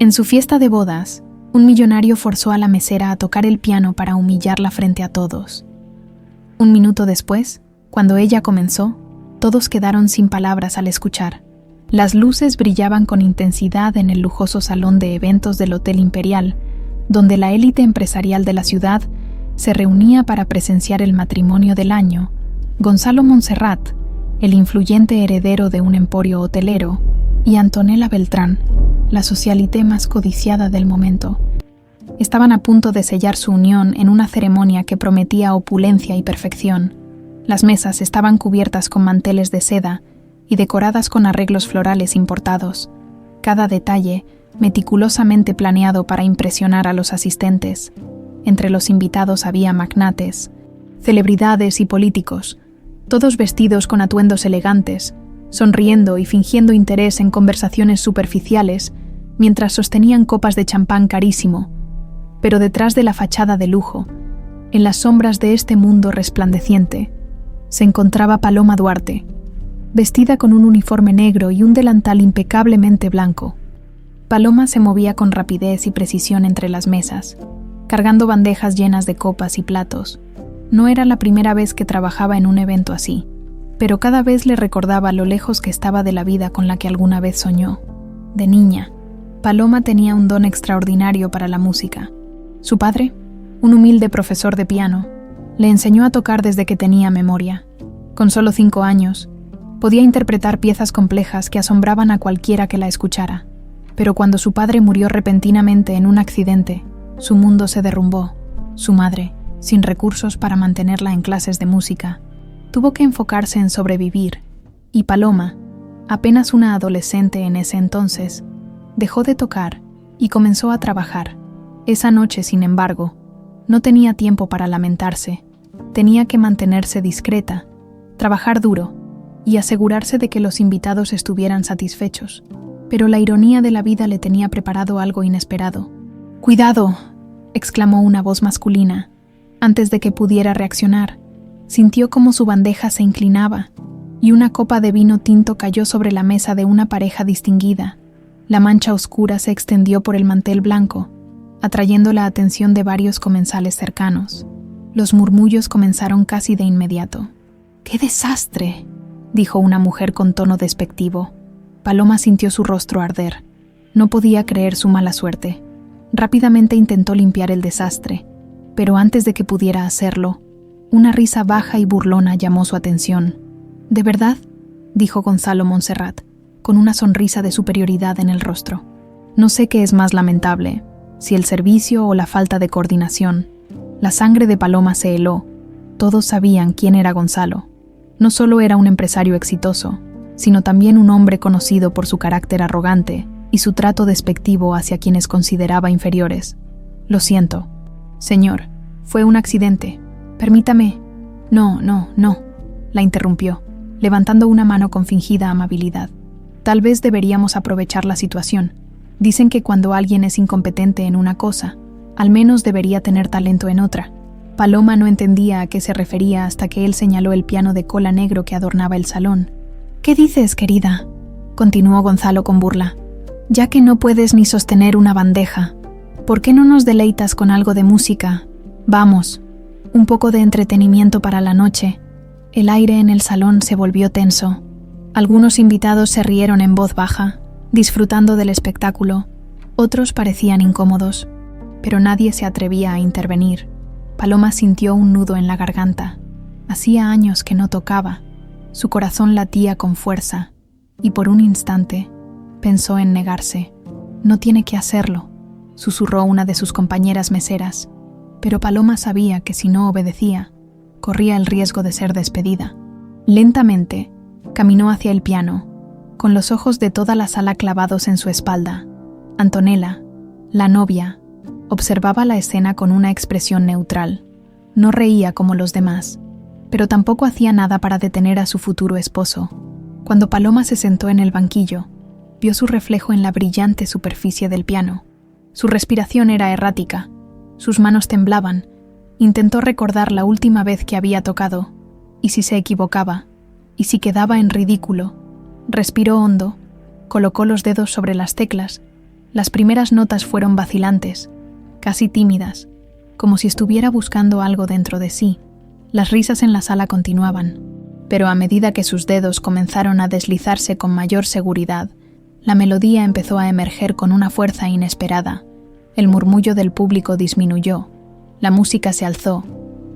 En su fiesta de bodas, un millonario forzó a la mesera a tocar el piano para humillarla frente a todos. Un minuto después, cuando ella comenzó, todos quedaron sin palabras al escuchar. Las luces brillaban con intensidad en el lujoso salón de eventos del Hotel Imperial, donde la élite empresarial de la ciudad se reunía para presenciar el matrimonio del año. Gonzalo Montserrat, el influyente heredero de un emporio hotelero, y Antonella Beltrán, la socialité más codiciada del momento. Estaban a punto de sellar su unión en una ceremonia que prometía opulencia y perfección. Las mesas estaban cubiertas con manteles de seda y decoradas con arreglos florales importados, cada detalle meticulosamente planeado para impresionar a los asistentes. Entre los invitados había magnates, celebridades y políticos, todos vestidos con atuendos elegantes, sonriendo y fingiendo interés en conversaciones superficiales mientras sostenían copas de champán carísimo. Pero detrás de la fachada de lujo, en las sombras de este mundo resplandeciente, se encontraba Paloma Duarte, vestida con un uniforme negro y un delantal impecablemente blanco. Paloma se movía con rapidez y precisión entre las mesas, cargando bandejas llenas de copas y platos. No era la primera vez que trabajaba en un evento así, pero cada vez le recordaba lo lejos que estaba de la vida con la que alguna vez soñó. De niña, Paloma tenía un don extraordinario para la música. Su padre, un humilde profesor de piano, le enseñó a tocar desde que tenía memoria. Con solo 5 años, podía interpretar piezas complejas que asombraban a cualquiera que la escuchara. Pero cuando su padre murió repentinamente en un accidente, su mundo se derrumbó. Su madre, sin recursos para mantenerla en clases de música, tuvo que enfocarse en sobrevivir, y Paloma, apenas una adolescente en ese entonces, dejó de tocar y comenzó a trabajar. Esa noche, sin embargo, no tenía tiempo para lamentarse. Tenía que mantenerse discreta, trabajar duro y asegurarse de que los invitados estuvieran satisfechos. Pero la ironía de la vida le tenía preparado algo inesperado. «¡Cuidado!», exclamó una voz masculina. Antes de que pudiera reaccionar, sintió como su bandeja se inclinaba y una copa de vino tinto cayó sobre la mesa de una pareja distinguida. La mancha oscura se extendió por el mantel blanco, atrayendo la atención de varios comensales cercanos. Los murmullos comenzaron casi de inmediato. «¡Qué desastre!», dijo una mujer con tono despectivo. Paloma sintió su rostro arder. No podía creer su mala suerte. Rápidamente intentó limpiar el desastre, pero antes de que pudiera hacerlo, una risa baja y burlona llamó su atención. «¿De verdad?», dijo Gonzalo Montserrat, con una sonrisa de superioridad en el rostro. «No sé qué es más lamentable, si el servicio o la falta de coordinación». La sangre de Paloma se heló. Todos sabían quién era Gonzalo. No solo era un empresario exitoso, sino también un hombre conocido por su carácter arrogante y su trato despectivo hacia quienes consideraba inferiores. «Lo siento, señor, fue un accidente. Permítame». No, la interrumpió, levantando una mano con fingida amabilidad. «Tal vez deberíamos aprovechar la situación. Dicen que cuando alguien es incompetente en una cosa, al menos debería tener talento en otra». Paloma no entendía a qué se refería hasta que él señaló el piano de cola negro que adornaba el salón. «¿Qué dices, querida?», continuó Gonzalo con burla. «Ya que no puedes ni sostener una bandeja, ¿por qué no nos deleitas con algo de música? Vamos, un poco de entretenimiento para la noche». El aire en el salón se volvió tenso. Algunos invitados se rieron en voz baja, disfrutando del espectáculo. Otros parecían incómodos, pero nadie se atrevía a intervenir. Paloma sintió un nudo en la garganta. Hacía años que no tocaba. Su corazón latía con fuerza, y por un instante pensó en negarse. «No tiene que hacerlo», susurró una de sus compañeras meseras, pero Paloma sabía que si no obedecía, corría el riesgo de ser despedida. Lentamente, caminó hacia el piano, con los ojos de toda la sala clavados en su espalda. Antonella, la novia, observaba la escena con una expresión neutral. No reía como los demás, pero tampoco hacía nada para detener a su futuro esposo. Cuando Paloma se sentó en el banquillo, vio su reflejo en la brillante superficie del piano. Su respiración era errática, sus manos temblaban. Intentó recordar la última vez que había tocado, y si se equivocaba, y si quedaba en ridículo. Respiró hondo, colocó los dedos sobre las teclas Las primeras notas fueron vacilantes, casi tímidas, como si estuviera buscando algo dentro de sí. Las risas en la sala continuaban, pero a medida que sus dedos comenzaron a deslizarse con mayor seguridad, la melodía empezó a emerger con una fuerza inesperada. El murmullo del público disminuyó, la música se alzó,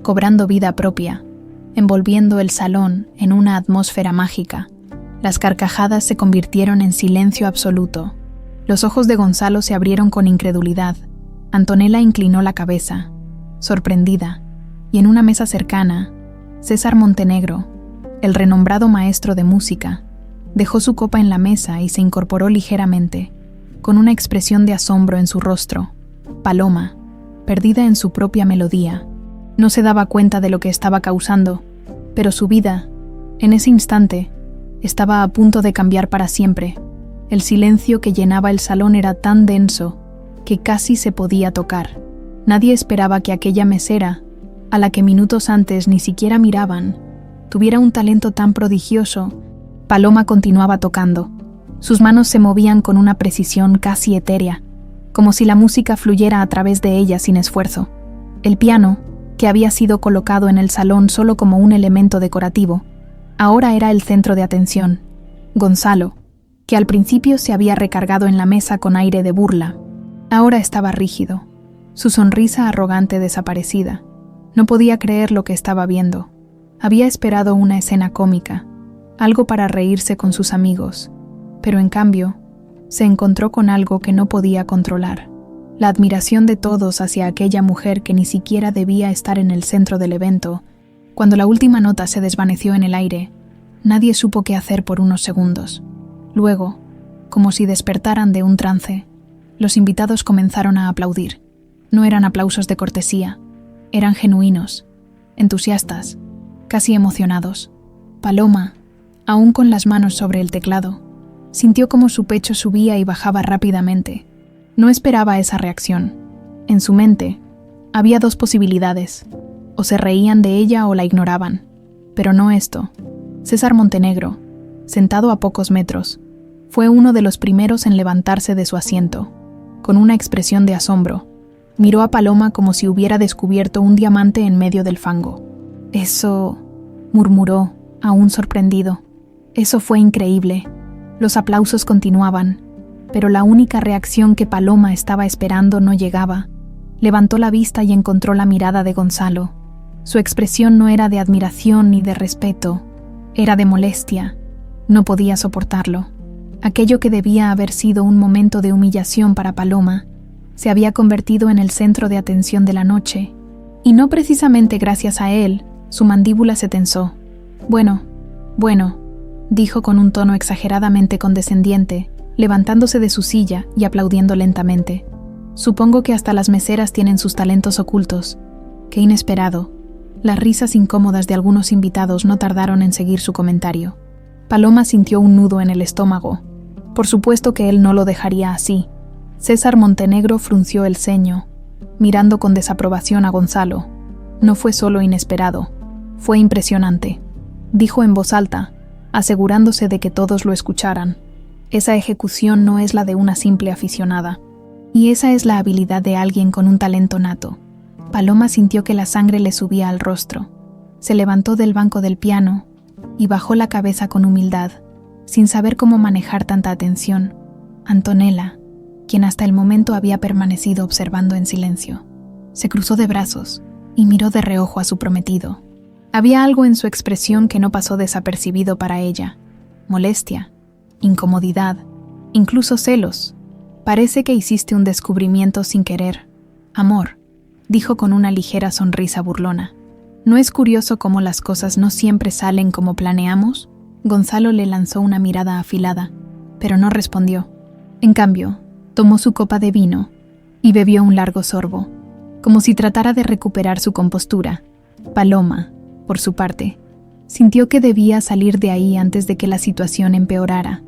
cobrando vida propia, envolviendo el salón en una atmósfera mágica. Las carcajadas se convirtieron en silencio absoluto. Los ojos de Gonzalo se abrieron con incredulidad. Antonella inclinó la cabeza, sorprendida, y en una mesa cercana, César Montenegro, el renombrado maestro de música, dejó su copa en la mesa y se incorporó ligeramente, con una expresión de asombro en su rostro. Paloma, perdida en su propia melodía, no se daba cuenta de lo que estaba causando, pero su vida, en ese instante, estaba a punto de cambiar para siempre. El silencio que llenaba el salón era tan denso que casi se podía tocar. Nadie esperaba que aquella mesera, a la que minutos antes ni siquiera miraban, tuviera un talento tan prodigioso. Paloma continuaba tocando. Sus manos se movían con una precisión casi etérea, como si la música fluyera a través de ella sin esfuerzo. El piano, que había sido colocado en el salón solo como un elemento decorativo, ahora era el centro de atención. Gonzalo, que al principio se había recargado en la mesa con aire de burla, ahora estaba rígido, su sonrisa arrogante desaparecida. No podía creer lo que estaba viendo. Había esperado una escena cómica, algo para reírse con sus amigos, pero en cambio, se encontró con algo que no podía controlar. La admiración de todos hacia aquella mujer que ni siquiera debía estar en el centro del evento. Cuando la última nota se desvaneció en el aire, nadie supo qué hacer por unos segundos. Luego, como si despertaran de un trance, los invitados comenzaron a aplaudir. No eran aplausos de cortesía, eran genuinos, entusiastas, casi emocionados. Paloma, aún con las manos sobre el teclado, sintió como su pecho subía y bajaba rápidamente. No esperaba esa reacción. En su mente, había dos posibilidades: o se reían de ella o la ignoraban. Pero no esto. César Montenegro, sentado a pocos metros, fue uno de los primeros en levantarse de su asiento. Con una expresión de asombro, miró a Paloma como si hubiera descubierto un diamante en medio del fango. «Eso», murmuró, aún sorprendido. «Eso fue increíble». Los aplausos continuaban, pero la única reacción que Paloma estaba esperando no llegaba. Levantó la vista y encontró la mirada de Gonzalo. Su expresión no era de admiración ni de respeto, era de molestia. No podía soportarlo. Aquello que debía haber sido un momento de humillación para Paloma se había convertido en el centro de atención de la noche, y no precisamente gracias a él. Su mandíbula se tensó. Bueno, dijo con un tono exageradamente condescendiente, levantándose de su silla y aplaudiendo lentamente. Supongo que hasta las meseras tienen sus talentos ocultos. Qué inesperado. Las risas incómodas de algunos invitados no tardaron en seguir su comentario. Paloma sintió un nudo en el estómago. Por supuesto que él no lo dejaría así. César Montenegro frunció el ceño, mirando con desaprobación a Gonzalo. No fue solo inesperado, fue impresionante. Dijo en voz alta, asegurándose de que todos lo escucharan. Esa ejecución no es la de una simple aficionada. Y esa es la habilidad de alguien con un talento nato. Paloma sintió que la sangre le subía al rostro. Se levantó del banco del piano y bajó la cabeza con humildad, sin saber cómo manejar tanta atención. Antonella, quien hasta el momento había permanecido observando en silencio, se cruzó de brazos y miró de reojo a su prometido. Había algo en su expresión que no pasó desapercibido para ella. Molestia, incomodidad, incluso celos. Parece que hiciste un descubrimiento sin querer. Amor, dijo con una ligera sonrisa burlona. ¿No es curioso cómo las cosas no siempre salen como planeamos? Gonzalo le lanzó una mirada afilada, pero no respondió. En cambio, tomó su copa de vino y bebió un largo sorbo, como si tratara de recuperar su compostura. Paloma, por su parte, sintió que debía salir de ahí antes de que la situación empeorara.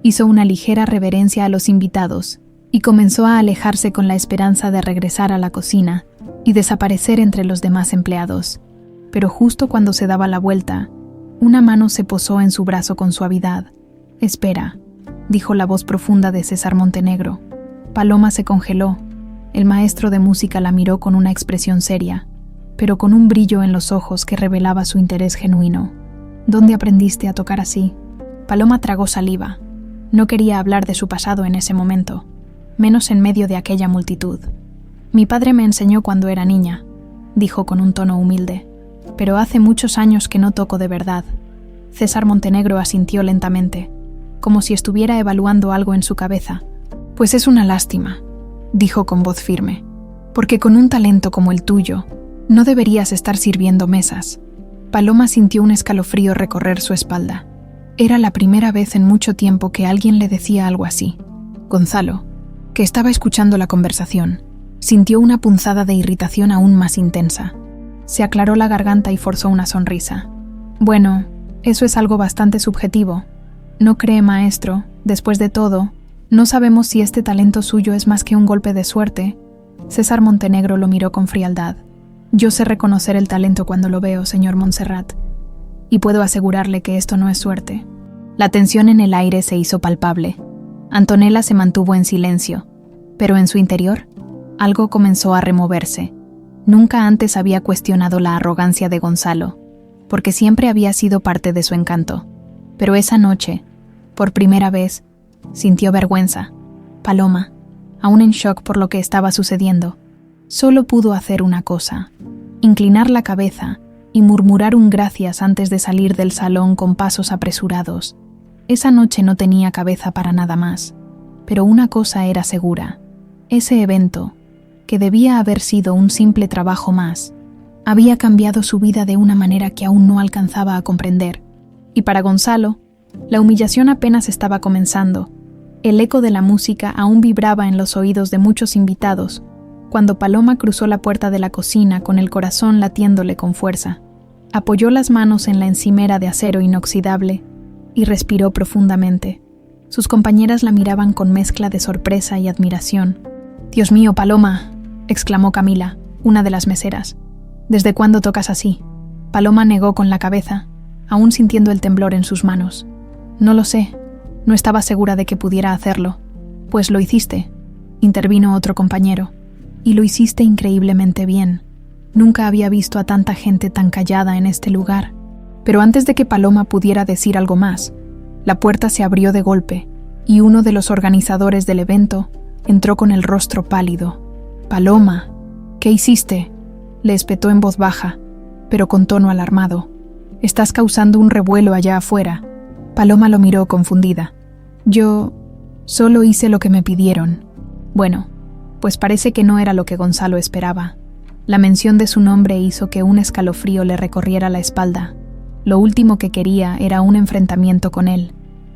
Hizo una ligera reverencia a los invitados y comenzó a alejarse con la esperanza de regresar a la cocina y desaparecer entre los demás empleados. Pero justo cuando se daba la vuelta, una mano se posó en su brazo con suavidad. «Espera», dijo la voz profunda de César Montenegro. Paloma se congeló. El maestro de música la miró con una expresión seria, pero con un brillo en los ojos que revelaba su interés genuino. ¿Dónde aprendiste a tocar así? Paloma tragó saliva. No quería hablar de su pasado en ese momento, menos en medio de aquella multitud. Mi padre me enseñó cuando era niña, dijo con un tono humilde, pero hace muchos años que no toco de verdad. César Montenegro asintió lentamente, como si estuviera evaluando algo en su cabeza. Pues es una lástima, dijo con voz firme, porque con un talento como el tuyo, no deberías estar sirviendo mesas. Paloma sintió un escalofrío recorrer su espalda. Era la primera vez en mucho tiempo que alguien le decía algo así. Gonzalo, que estaba escuchando la conversación, sintió una punzada de irritación aún más intensa. Se aclaró la garganta y forzó una sonrisa. Bueno, eso es algo bastante subjetivo. ¿No cree, maestro? Después de todo, no sabemos si este talento suyo es más que un golpe de suerte. César Montenegro lo miró con frialdad. Yo sé reconocer el talento cuando lo veo, señor Montserrat, y puedo asegurarle que esto no es suerte. La tensión en el aire se hizo palpable. Antonella se mantuvo en silencio, pero en su interior, algo comenzó a removerse. Nunca antes había cuestionado la arrogancia de Gonzalo, porque siempre había sido parte de su encanto. Pero esa noche, por primera vez, sintió vergüenza. Paloma, aún en shock por lo que estaba sucediendo, solo pudo hacer una cosa: inclinar la cabeza y murmurar un gracias antes de salir del salón con pasos apresurados. Esa noche no tenía cabeza para nada más, pero una cosa era segura: ese evento, que debía haber sido un simple trabajo más, había cambiado su vida de una manera que aún no alcanzaba a comprender. Y para Gonzalo, la humillación apenas estaba comenzando. El eco de la música aún vibraba en los oídos de muchos invitados, cuando Paloma cruzó la puerta de la cocina con el corazón latiéndole con fuerza. Apoyó las manos en la encimera de acero inoxidable y respiró profundamente. Sus compañeras la miraban con mezcla de sorpresa y admiración. «Dios mío, Paloma», exclamó Camila, una de las meseras. «¿Desde cuándo tocas así?» Paloma negó con la cabeza, aún sintiendo el temblor en sus manos. «No lo sé, no estaba segura de que pudiera hacerlo». «Pues lo hiciste», intervino otro compañero. «Y lo hiciste increíblemente bien. Nunca había visto a tanta gente tan callada en este lugar». Pero antes de que Paloma pudiera decir algo más, la puerta se abrió de golpe y uno de los organizadores del evento entró con el rostro pálido. «Paloma, ¿qué hiciste?», le espetó en voz baja, pero con tono alarmado. «Estás causando un revuelo allá afuera». Paloma lo miró confundida. «Yo solo hice lo que me pidieron». Bueno, pues parece que no era lo que Gonzalo esperaba. La mención de su nombre hizo que un escalofrío le recorriera la espalda. Lo último que quería era un enfrentamiento con él,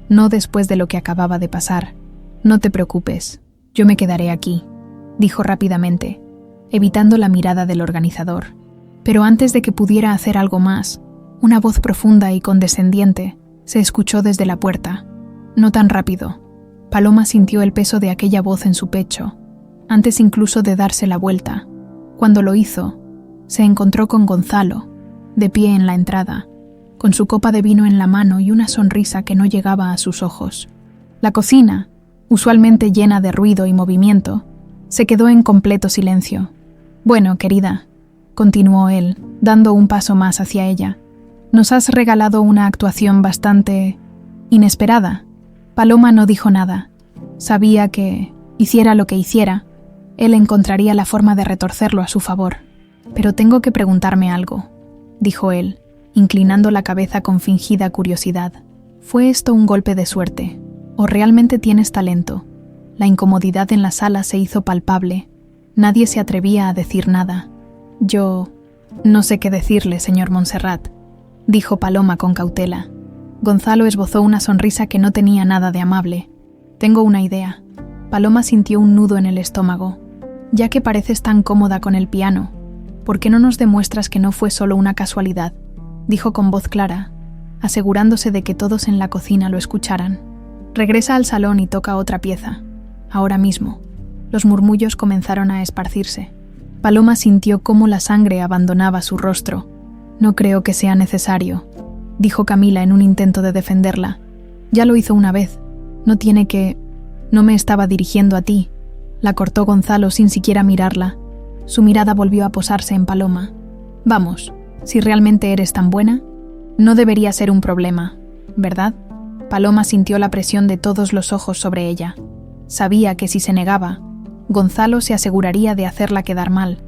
no después de lo que acababa de pasar. «No te preocupes, yo me quedaré aquí», dijo rápidamente, evitando la mirada del organizador. Pero antes de que pudiera hacer algo más, una voz profunda y condescendiente se escuchó desde la puerta. «No tan rápido». Paloma sintió el peso de aquella voz en su pecho, antes incluso de darse la vuelta. Cuando lo hizo, se encontró con Gonzalo, de pie en la entrada, con su copa de vino en la mano y una sonrisa que no llegaba a sus ojos. La cocina, usualmente llena de ruido y movimiento, se quedó en completo silencio. «Bueno, querida», continuó él, dando un paso más hacia ella, «nos has regalado una actuación bastante inesperada». Paloma no dijo nada. Sabía que, hiciera lo que hiciera, él encontraría la forma de retorcerlo a su favor. «Pero tengo que preguntarme algo», dijo él, inclinando la cabeza con fingida curiosidad. «¿Fue esto un golpe de suerte? ¿O realmente tienes talento?» La incomodidad en la sala se hizo palpable. Nadie se atrevía a decir nada. «Yo no sé qué decirle, señor Montserrat», dijo Paloma con cautela. Gonzalo esbozó una sonrisa que no tenía nada de amable. «Tengo una idea». Paloma sintió un nudo en el estómago. «Ya que pareces tan cómoda con el piano, ¿por qué no nos demuestras que no fue solo una casualidad?», dijo con voz clara, asegurándose de que todos en la cocina lo escucharan. «Regresa al salón y toca otra pieza. Ahora mismo». Los murmullos comenzaron a esparcirse. Paloma sintió cómo la sangre abandonaba su rostro. «No creo que sea necesario», dijo Camila en un intento de defenderla. «Ya lo hizo una vez. No tiene que...». «No me estaba dirigiendo a ti», La cortó Gonzalo sin siquiera mirarla. Su mirada volvió a posarse en Paloma. Vamos, si realmente eres tan buena, no debería ser un problema, ¿verdad? Paloma sintió la presión de todos los ojos sobre ella. Sabía que si se negaba, Gonzalo se aseguraría de hacerla quedar mal,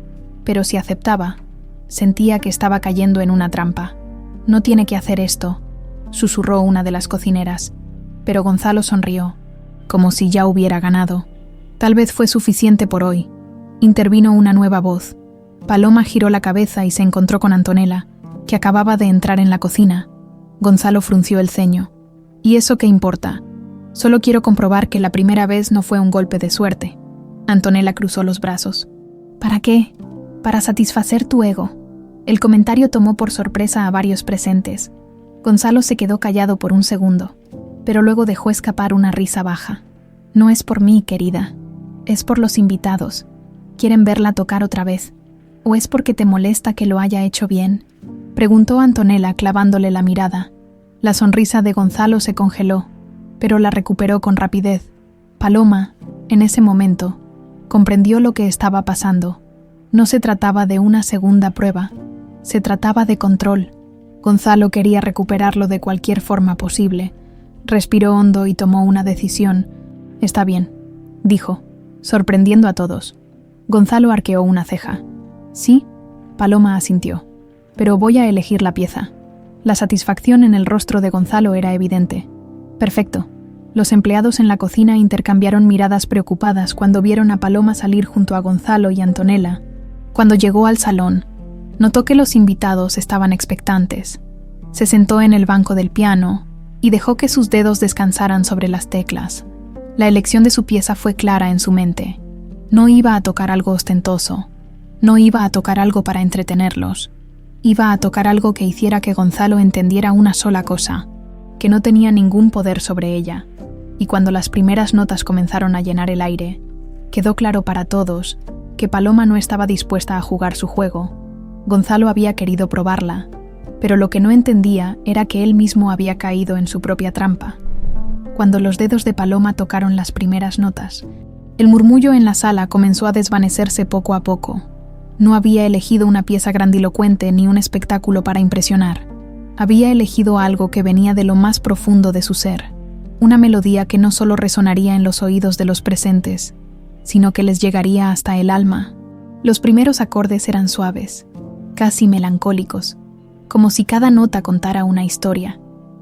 pero si aceptaba, sentía que estaba cayendo en una trampa. No tiene que hacer esto, susurró una de las cocineras, pero Gonzalo sonrió, como si ya hubiera ganado. Tal vez fue suficiente por hoy. Intervino una nueva voz. Paloma giró la cabeza y se encontró con Antonella, que acababa de entrar en la cocina. Gonzalo frunció el ceño. ¿Y eso qué importa? Solo quiero comprobar que la primera vez no fue un golpe de suerte. Antonella cruzó los brazos. ¿Para qué? Para satisfacer tu ego. El comentario tomó por sorpresa a varios presentes. Gonzalo se quedó callado por un segundo, pero luego dejó escapar una risa baja. No es por mí, querida. Es por los invitados. ¿Quieren verla tocar otra vez? ¿O es porque te molesta que lo haya hecho bien? Preguntó Antonella clavándole la mirada. La sonrisa de Gonzalo se congeló, pero la recuperó con rapidez. Paloma, en ese momento, comprendió lo que estaba pasando. No se trataba de una segunda prueba, se trataba de control. Gonzalo quería recuperarlo de cualquier forma posible. Respiró hondo y tomó una decisión. Está bien, dijo, sorprendiendo a todos. Gonzalo arqueó una ceja. Sí, Paloma asintió, pero voy a elegir la pieza. La satisfacción en el rostro de Gonzalo era evidente. Perfecto. Los empleados en la cocina intercambiaron miradas preocupadas cuando vieron a Paloma salir junto a Gonzalo y Antonella. Cuando llegó al salón, notó que los invitados estaban expectantes. Se sentó en el banco del piano y dejó que sus dedos descansaran sobre las teclas. La elección de su pieza fue clara en su mente. No iba a tocar algo ostentoso. No iba a tocar algo para entretenerlos. Iba a tocar algo que hiciera que Gonzalo entendiera una sola cosa, que no tenía ningún poder sobre ella. Y cuando las primeras notas comenzaron a llenar el aire, quedó claro para todos que Paloma no estaba dispuesta a jugar su juego. Gonzalo había querido probarla, pero lo que no entendía era que él mismo había caído en su propia trampa. Cuando los dedos de Paloma tocaron las primeras notas, el murmullo en la sala comenzó a desvanecerse poco a poco. No había elegido una pieza grandilocuente ni un espectáculo para impresionar. Había elegido algo que venía de lo más profundo de su ser, una melodía que no solo resonaría en los oídos de los presentes, sino que les llegaría hasta el alma. Los primeros acordes eran suaves, casi melancólicos, como si cada nota contara una historia.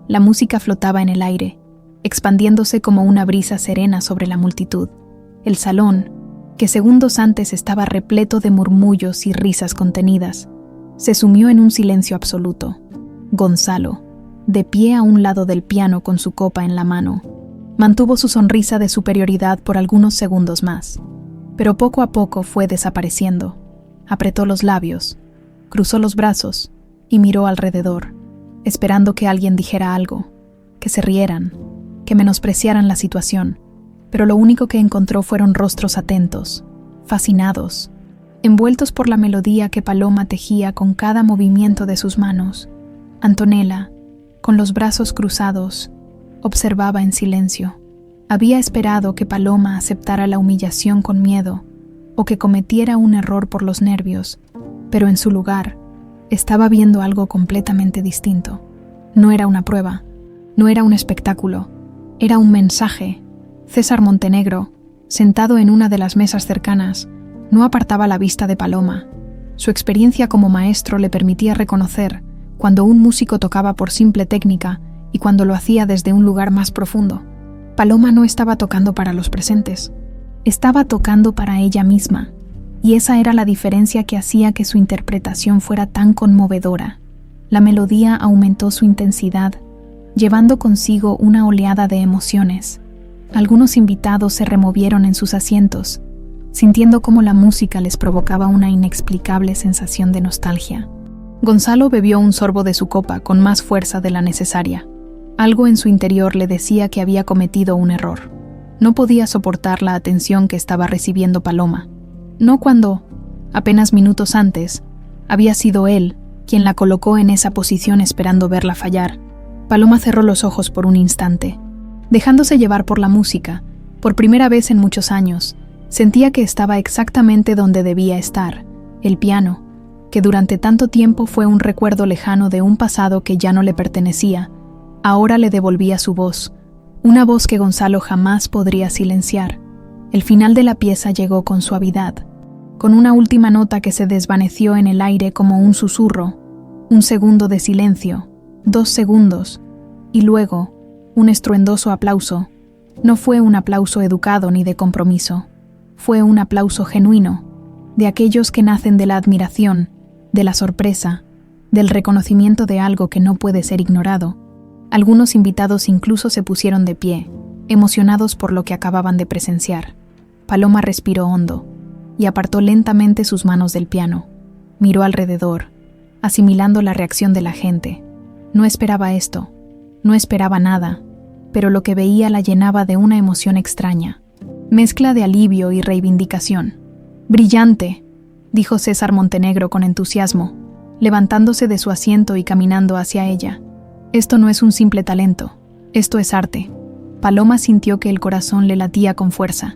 La música flotaba en el aire, expandiéndose como una brisa serena sobre la multitud. El salón, que segundos antes estaba repleto de murmullos y risas contenidas, se sumió en un silencio absoluto. Gonzalo, de pie a un lado del piano con su copa en la mano, mantuvo su sonrisa de superioridad por algunos segundos más, pero poco a poco fue desapareciendo. Apretó los labios, cruzó los brazos y miró alrededor, esperando que alguien dijera algo, que se rieran, que menospreciaran la situación, pero lo único que encontró fueron rostros atentos, fascinados, envueltos por la melodía que Paloma tejía con cada movimiento de sus manos. Antonella, con los brazos cruzados, observaba en silencio. Había esperado que Paloma aceptara la humillación con miedo o que cometiera un error por los nervios, pero en su lugar estaba viendo algo completamente distinto. No era una prueba, no era un espectáculo, era un mensaje. César Montenegro, sentado en una de las mesas cercanas, no apartaba la vista de Paloma. Su experiencia como maestro le permitía reconocer cuando un músico tocaba por simple técnica y cuando lo hacía desde un lugar más profundo. Paloma no estaba tocando para los presentes, estaba tocando para ella misma, y esa era la diferencia que hacía que su interpretación fuera tan conmovedora. La melodía aumentó su intensidad, llevando consigo una oleada de emociones. Algunos invitados se removieron en sus asientos, sintiendo cómo la música les provocaba una inexplicable sensación de nostalgia. Gonzalo bebió un sorbo de su copa con más fuerza de la necesaria. Algo en su interior le decía que había cometido un error. No podía soportar la atención que estaba recibiendo Paloma. No cuando, apenas minutos antes, había sido él quien la colocó en esa posición esperando verla fallar. Paloma cerró los ojos por un instante. Dejándose llevar por la música, por primera vez en muchos años, Sentía que estaba exactamente donde debía estar, el piano, que durante tanto tiempo fue un recuerdo lejano de un pasado que ya no le pertenecía, ahora le devolvía su voz, una voz que Gonzalo jamás podría silenciar. El final de la pieza llegó con suavidad, con una última nota que se desvaneció en el aire como un susurro, un segundo de silencio, 2 segundos, y luego, un estruendoso aplauso. No fue un aplauso educado ni de compromiso, fue un aplauso genuino, de aquellos que nacen de la admiración, de la sorpresa, del reconocimiento de algo que no puede ser ignorado. Algunos invitados incluso se pusieron de pie, emocionados por lo que acababan de presenciar. Paloma respiró hondo y apartó lentamente sus manos del piano. Miró alrededor, asimilando la reacción de la gente. No esperaba esto, no esperaba nada, pero lo que veía la llenaba de una emoción extraña, mezcla de alivio y reivindicación. «Brillante», dijo César Montenegro con entusiasmo, levantándose de su asiento y caminando hacia ella. «Esto no es un simple talento, esto es arte». Paloma sintió que el corazón le latía con fuerza.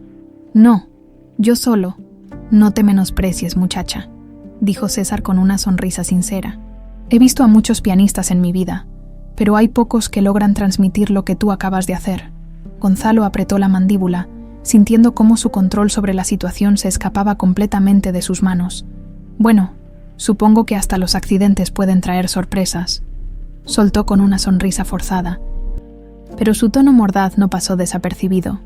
«No, yo solo». «No te menosprecies, muchacha», dijo César con una sonrisa sincera. «He visto a muchos pianistas en mi vida, pero hay pocos que logran transmitir lo que tú acabas de hacer». Gonzalo apretó la mandíbula, sintiendo cómo su control sobre la situación se escapaba completamente de sus manos. «Bueno, supongo que hasta los accidentes pueden traer sorpresas», soltó con una sonrisa forzada. Pero su tono mordaz no pasó desapercibido.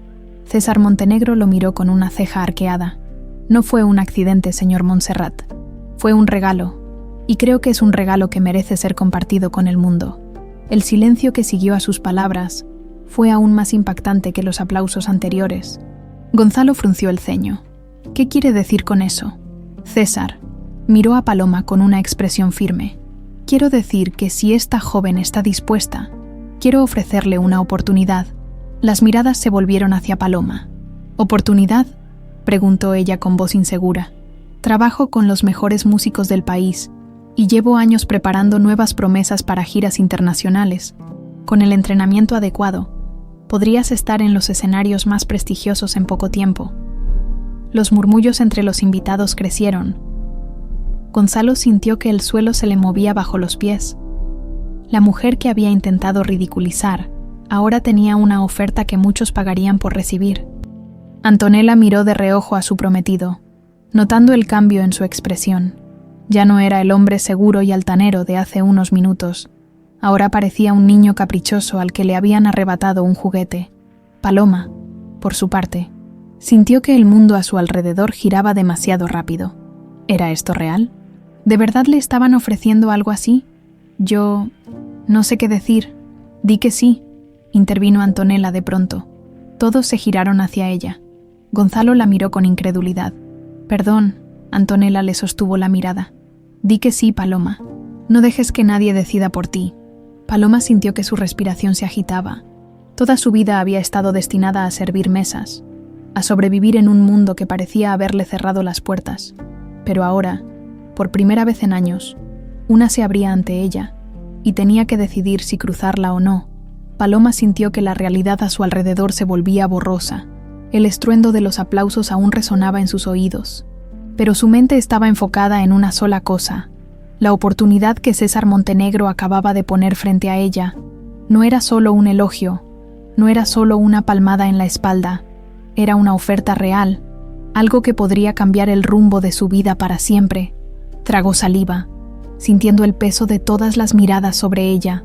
César Montenegro lo miró con una ceja arqueada. «No fue un accidente, señor Montserrat. Fue un regalo, y creo que es un regalo que merece ser compartido con el mundo». El silencio que siguió a sus palabras fue aún más impactante que los aplausos anteriores. Gonzalo frunció el ceño. «¿Qué quiere decir con eso?» César miró a Paloma con una expresión firme. «Quiero decir que si esta joven está dispuesta, quiero ofrecerle una oportunidad». Las miradas se volvieron hacia Paloma. «¿Oportunidad?», preguntó ella con voz insegura. «Trabajo con los mejores músicos del país y llevo años preparando nuevas promesas para giras internacionales. Con el entrenamiento adecuado, podrías estar en los escenarios más prestigiosos en poco tiempo». Los murmullos entre los invitados crecieron. Gonzalo sintió que el suelo se le movía bajo los pies. La mujer que había intentado ridiculizar ahora tenía una oferta que muchos pagarían por recibir. Antonella miró de reojo a su prometido, notando el cambio en su expresión. Ya no era el hombre seguro y altanero de hace unos minutos. Ahora parecía un niño caprichoso al que le habían arrebatado un juguete. Paloma, por su parte, sintió que el mundo a su alrededor giraba demasiado rápido. ¿Era esto real? ¿De verdad le estaban ofreciendo algo así? «Yo no sé qué decir». «Di que sí», intervino Antonella de pronto. Todos se giraron hacia ella. Gonzalo la miró con incredulidad. «Perdón», Antonella le sostuvo la mirada. «Di que sí, Paloma. No dejes que nadie decida por ti». Paloma sintió que su respiración se agitaba. Toda su vida había estado destinada a servir mesas, a sobrevivir en un mundo que parecía haberle cerrado las puertas. Pero ahora, por primera vez en años, una se abría ante ella, y tenía que decidir si cruzarla o no. Paloma sintió que la realidad a su alrededor se volvía borrosa. El estruendo de los aplausos aún resonaba en sus oídos. Pero su mente estaba enfocada en una sola cosa. La oportunidad que César Montenegro acababa de poner frente a ella no era solo un elogio, no era solo una palmada en la espalda, era una oferta real, algo que podría cambiar el rumbo de su vida para siempre. Tragó saliva, sintiendo el peso de todas las miradas sobre ella.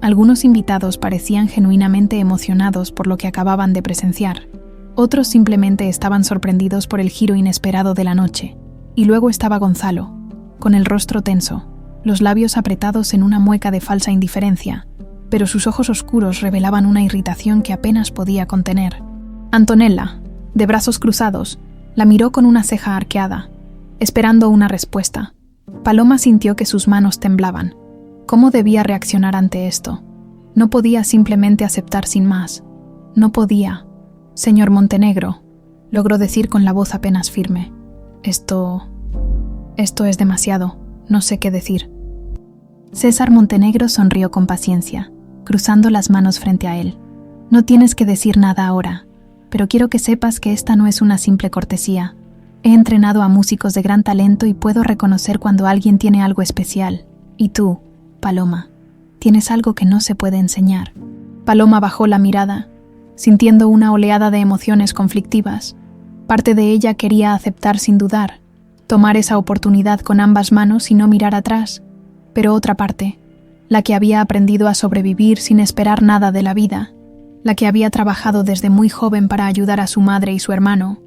Algunos invitados parecían genuinamente emocionados por lo que acababan de presenciar. Otros simplemente estaban sorprendidos por el giro inesperado de la noche. Y luego estaba Gonzalo, con el rostro tenso, los labios apretados en una mueca de falsa indiferencia, pero sus ojos oscuros revelaban una irritación que apenas podía contener. Antonella, de brazos cruzados, la miró con una ceja arqueada, esperando una respuesta. Paloma sintió que sus manos temblaban. ¿Cómo debía reaccionar ante esto? No podía simplemente aceptar sin más. No podía. «Señor Montenegro», logró decir con la voz apenas firme. Esto es demasiado. No sé qué decir». César Montenegro sonrió con paciencia, cruzando las manos frente a él. «No tienes que decir nada ahora. pero quiero que sepas que esta no es una simple cortesía. He entrenado a músicos de gran talento y puedo reconocer cuando alguien tiene algo especial. Y tú, Paloma, tienes algo que no se puede enseñar. Paloma bajó la mirada, sintiendo una oleada de emociones conflictivas. Parte de ella quería aceptar sin dudar, tomar esa oportunidad con ambas manos y no mirar atrás, pero otra parte, la que había aprendido a sobrevivir sin esperar nada de la vida, la que había trabajado desde muy joven para ayudar a su madre y su hermano,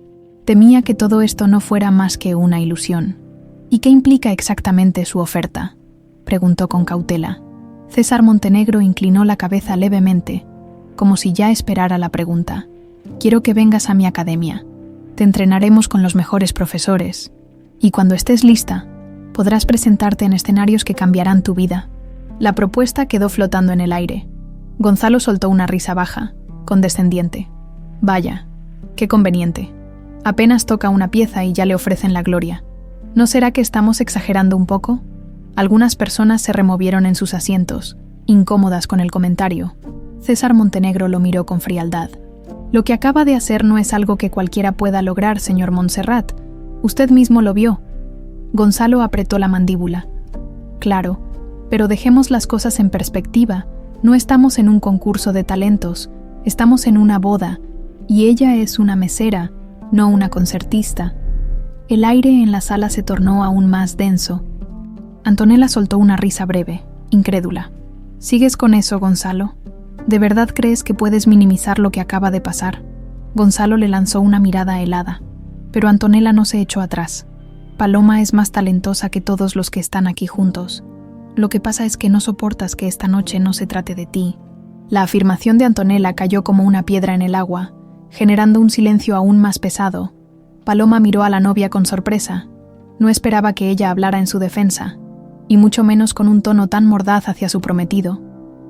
temía que todo esto no fuera más que una ilusión. ¿Y qué implica exactamente su oferta?, preguntó con cautela. César Montenegro inclinó la cabeza levemente, como si ya esperara la pregunta. Quiero que vengas a mi academia. Te entrenaremos con los mejores profesores. Y cuando estés lista, podrás presentarte en escenarios que cambiarán tu vida. La propuesta quedó flotando en el aire. Gonzalo soltó una risa baja, condescendiente. Vaya, qué conveniente. Apenas toca una pieza y ya le ofrecen la gloria. ¿No será que estamos exagerando un poco? Algunas personas se removieron en sus asientos, incómodas con el comentario. César Montenegro lo miró con frialdad. Lo que acaba de hacer no es algo que cualquiera pueda lograr, señor Montserrat. Usted mismo lo vio. Gonzalo apretó la mandíbula. Claro, pero dejemos las cosas en perspectiva. No estamos en un concurso de talentos, estamos en una boda, y ella es una mesera, no una concertista. El aire en la sala se tornó aún más denso. Antonella soltó una risa breve, incrédula. ¿Sigues con eso, Gonzalo? ¿De verdad crees que puedes minimizar lo que acaba de pasar? Gonzalo le lanzó una mirada helada, pero Antonella no se echó atrás. Paloma es más talentosa que todos los que están aquí juntos. Lo que pasa es que no soportas que esta noche no se trate de ti. La afirmación de Antonella cayó como una piedra en el agua, generando un silencio aún más pesado. Paloma miró a la novia con sorpresa. No esperaba que ella hablara en su defensa, y mucho menos con un tono tan mordaz hacia su prometido.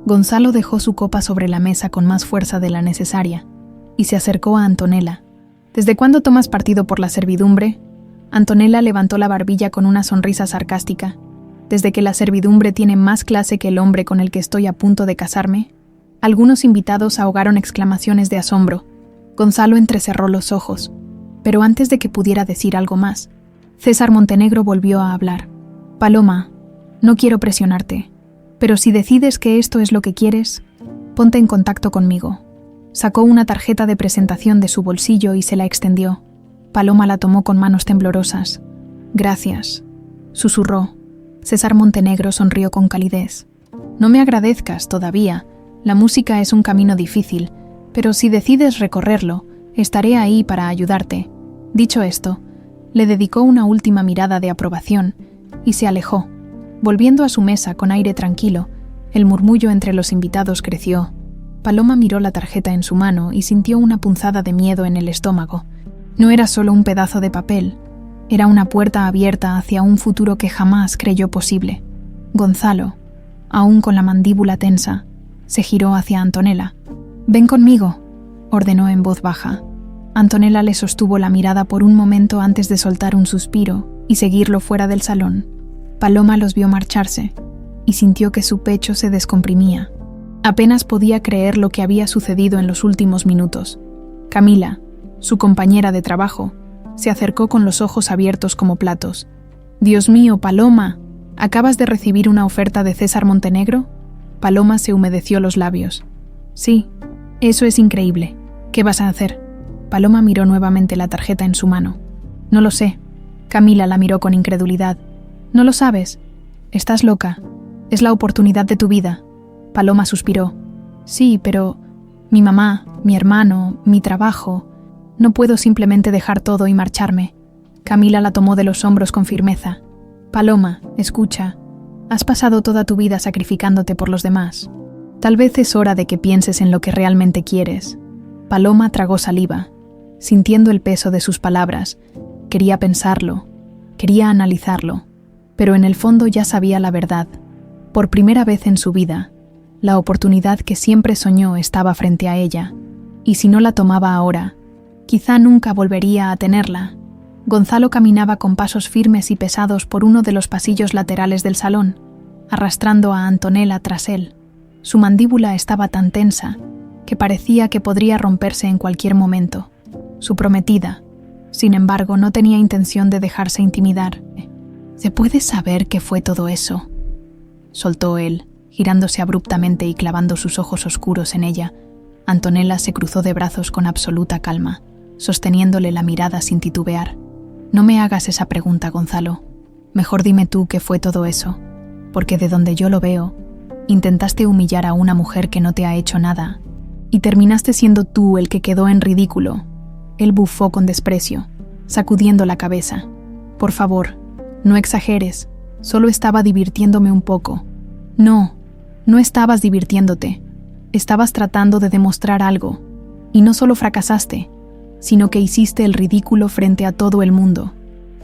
Gonzalo dejó su copa sobre la mesa con más fuerza de la necesaria, y se acercó a Antonella. ¿Desde cuándo tomas partido por la servidumbre? Antonella levantó la barbilla con una sonrisa sarcástica. ¿Desde que la servidumbre tiene más clase que el hombre con el que estoy a punto de casarme? Algunos invitados ahogaron exclamaciones de asombro. Gonzalo entrecerró los ojos, pero antes de que pudiera decir algo más, César Montenegro volvió a hablar. Paloma, no quiero presionarte, pero si decides que esto es lo que quieres, ponte en contacto conmigo. Sacó una tarjeta de presentación de su bolsillo y se la extendió. Paloma la tomó con manos temblorosas. Gracias, susurró. César Montenegro sonrió con calidez. No me agradezcas todavía. La música es un camino difícil, pero si decides recorrerlo, estaré ahí para ayudarte. Dicho esto, le dedicó una última mirada de aprobación y se alejó. Volviendo a su mesa con aire tranquilo, el murmullo entre los invitados creció. Paloma miró la tarjeta en su mano y sintió una punzada de miedo en el estómago. No era solo un pedazo de papel, era una puerta abierta hacia un futuro que jamás creyó posible. Gonzalo, aún con la mandíbula tensa, se giró hacia Antonella. «Ven conmigo», ordenó en voz baja. Antonella le sostuvo la mirada por un momento antes de soltar un suspiro y seguirlo fuera del salón. Paloma los vio marcharse y sintió que su pecho se descomprimía. Apenas podía creer lo que había sucedido en los últimos minutos. Camila, su compañera de trabajo, se acercó con los ojos abiertos como platos. «Dios mío, Paloma, ¿acabas de recibir una oferta de César Montenegro?» Paloma se humedeció los labios. «Sí, eso es increíble. ¿Qué vas a hacer?» Paloma miró nuevamente la tarjeta en su mano. «No lo sé». Camila la miró con incredulidad. «¿No lo sabes? Estás loca. Es la oportunidad de tu vida». Paloma suspiró. «Sí, pero mi mamá, mi hermano, mi trabajo. No puedo simplemente dejar todo y marcharme». Camila la tomó de los hombros con firmeza. «Paloma, escucha. Has pasado toda tu vida sacrificándote por los demás. Tal vez es hora de que pienses en lo que realmente quieres». Paloma tragó saliva, sintiendo el peso de sus palabras. Quería pensarlo, quería analizarlo, pero en el fondo ya sabía la verdad. Por primera vez en su vida, la oportunidad que siempre soñó estaba frente a ella, y si no la tomaba ahora, quizá nunca volvería a tenerla. Gonzalo caminaba con pasos firmes y pesados por uno de los pasillos laterales del salón, arrastrando a Antonella tras él. Su mandíbula estaba tan tensa que que parecía que podría romperse en cualquier momento. Su prometida, sin embargo, no tenía intención de dejarse intimidar. «¿Se puede saber qué fue todo eso?», soltó él, girándose abruptamente y clavando sus ojos oscuros en ella. Antonella se cruzó de brazos con absoluta calma, sosteniéndole la mirada sin titubear. «No me hagas esa pregunta, Gonzalo. Mejor dime tú qué fue todo eso, porque de donde yo lo veo, intentaste humillar a una mujer que no te ha hecho nada, y terminaste siendo tú el que quedó en ridículo». Él bufó con desprecio, sacudiendo la cabeza. «Por favor, no exageres, solo estaba divirtiéndome un poco». «No, no estabas divirtiéndote. Estabas tratando de demostrar algo, y no solo fracasaste, sino que hiciste el ridículo frente a todo el mundo».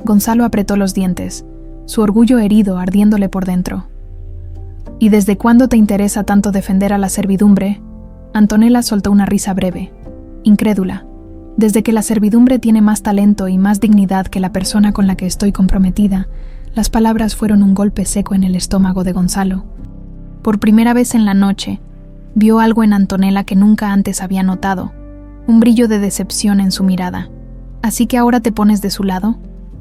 Gonzalo apretó los dientes, su orgullo herido ardiéndole por dentro. «¿Y desde cuándo te interesa tanto defender a la servidumbre?». Antonella soltó una risa breve, incrédula. «Desde que la servidumbre tiene más talento y más dignidad que la persona con la que estoy comprometida». Las palabras fueron un golpe seco en el estómago de Gonzalo. Por primera vez en la noche, vio algo en Antonella que nunca antes había notado, un brillo de decepción en su mirada. «¿Así que ahora te pones de su lado?»,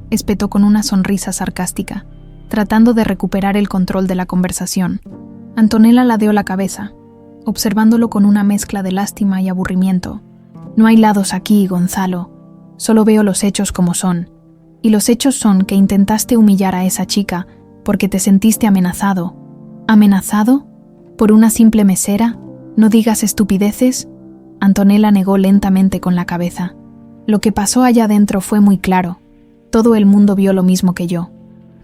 espetó con una sonrisa sarcástica, tratando de recuperar el control de la conversación. Antonella ladeó la cabeza, observándolo con una mezcla de lástima y aburrimiento. «No hay lados aquí, Gonzalo. Solo veo los hechos como son. Y los hechos son que intentaste humillar a esa chica porque te sentiste amenazado». «¿Amenazado? ¿Por una simple mesera? No digas estupideces». Antonella negó lentamente con la cabeza. «Lo que pasó allá adentro fue muy claro. Todo el mundo vio lo mismo que yo.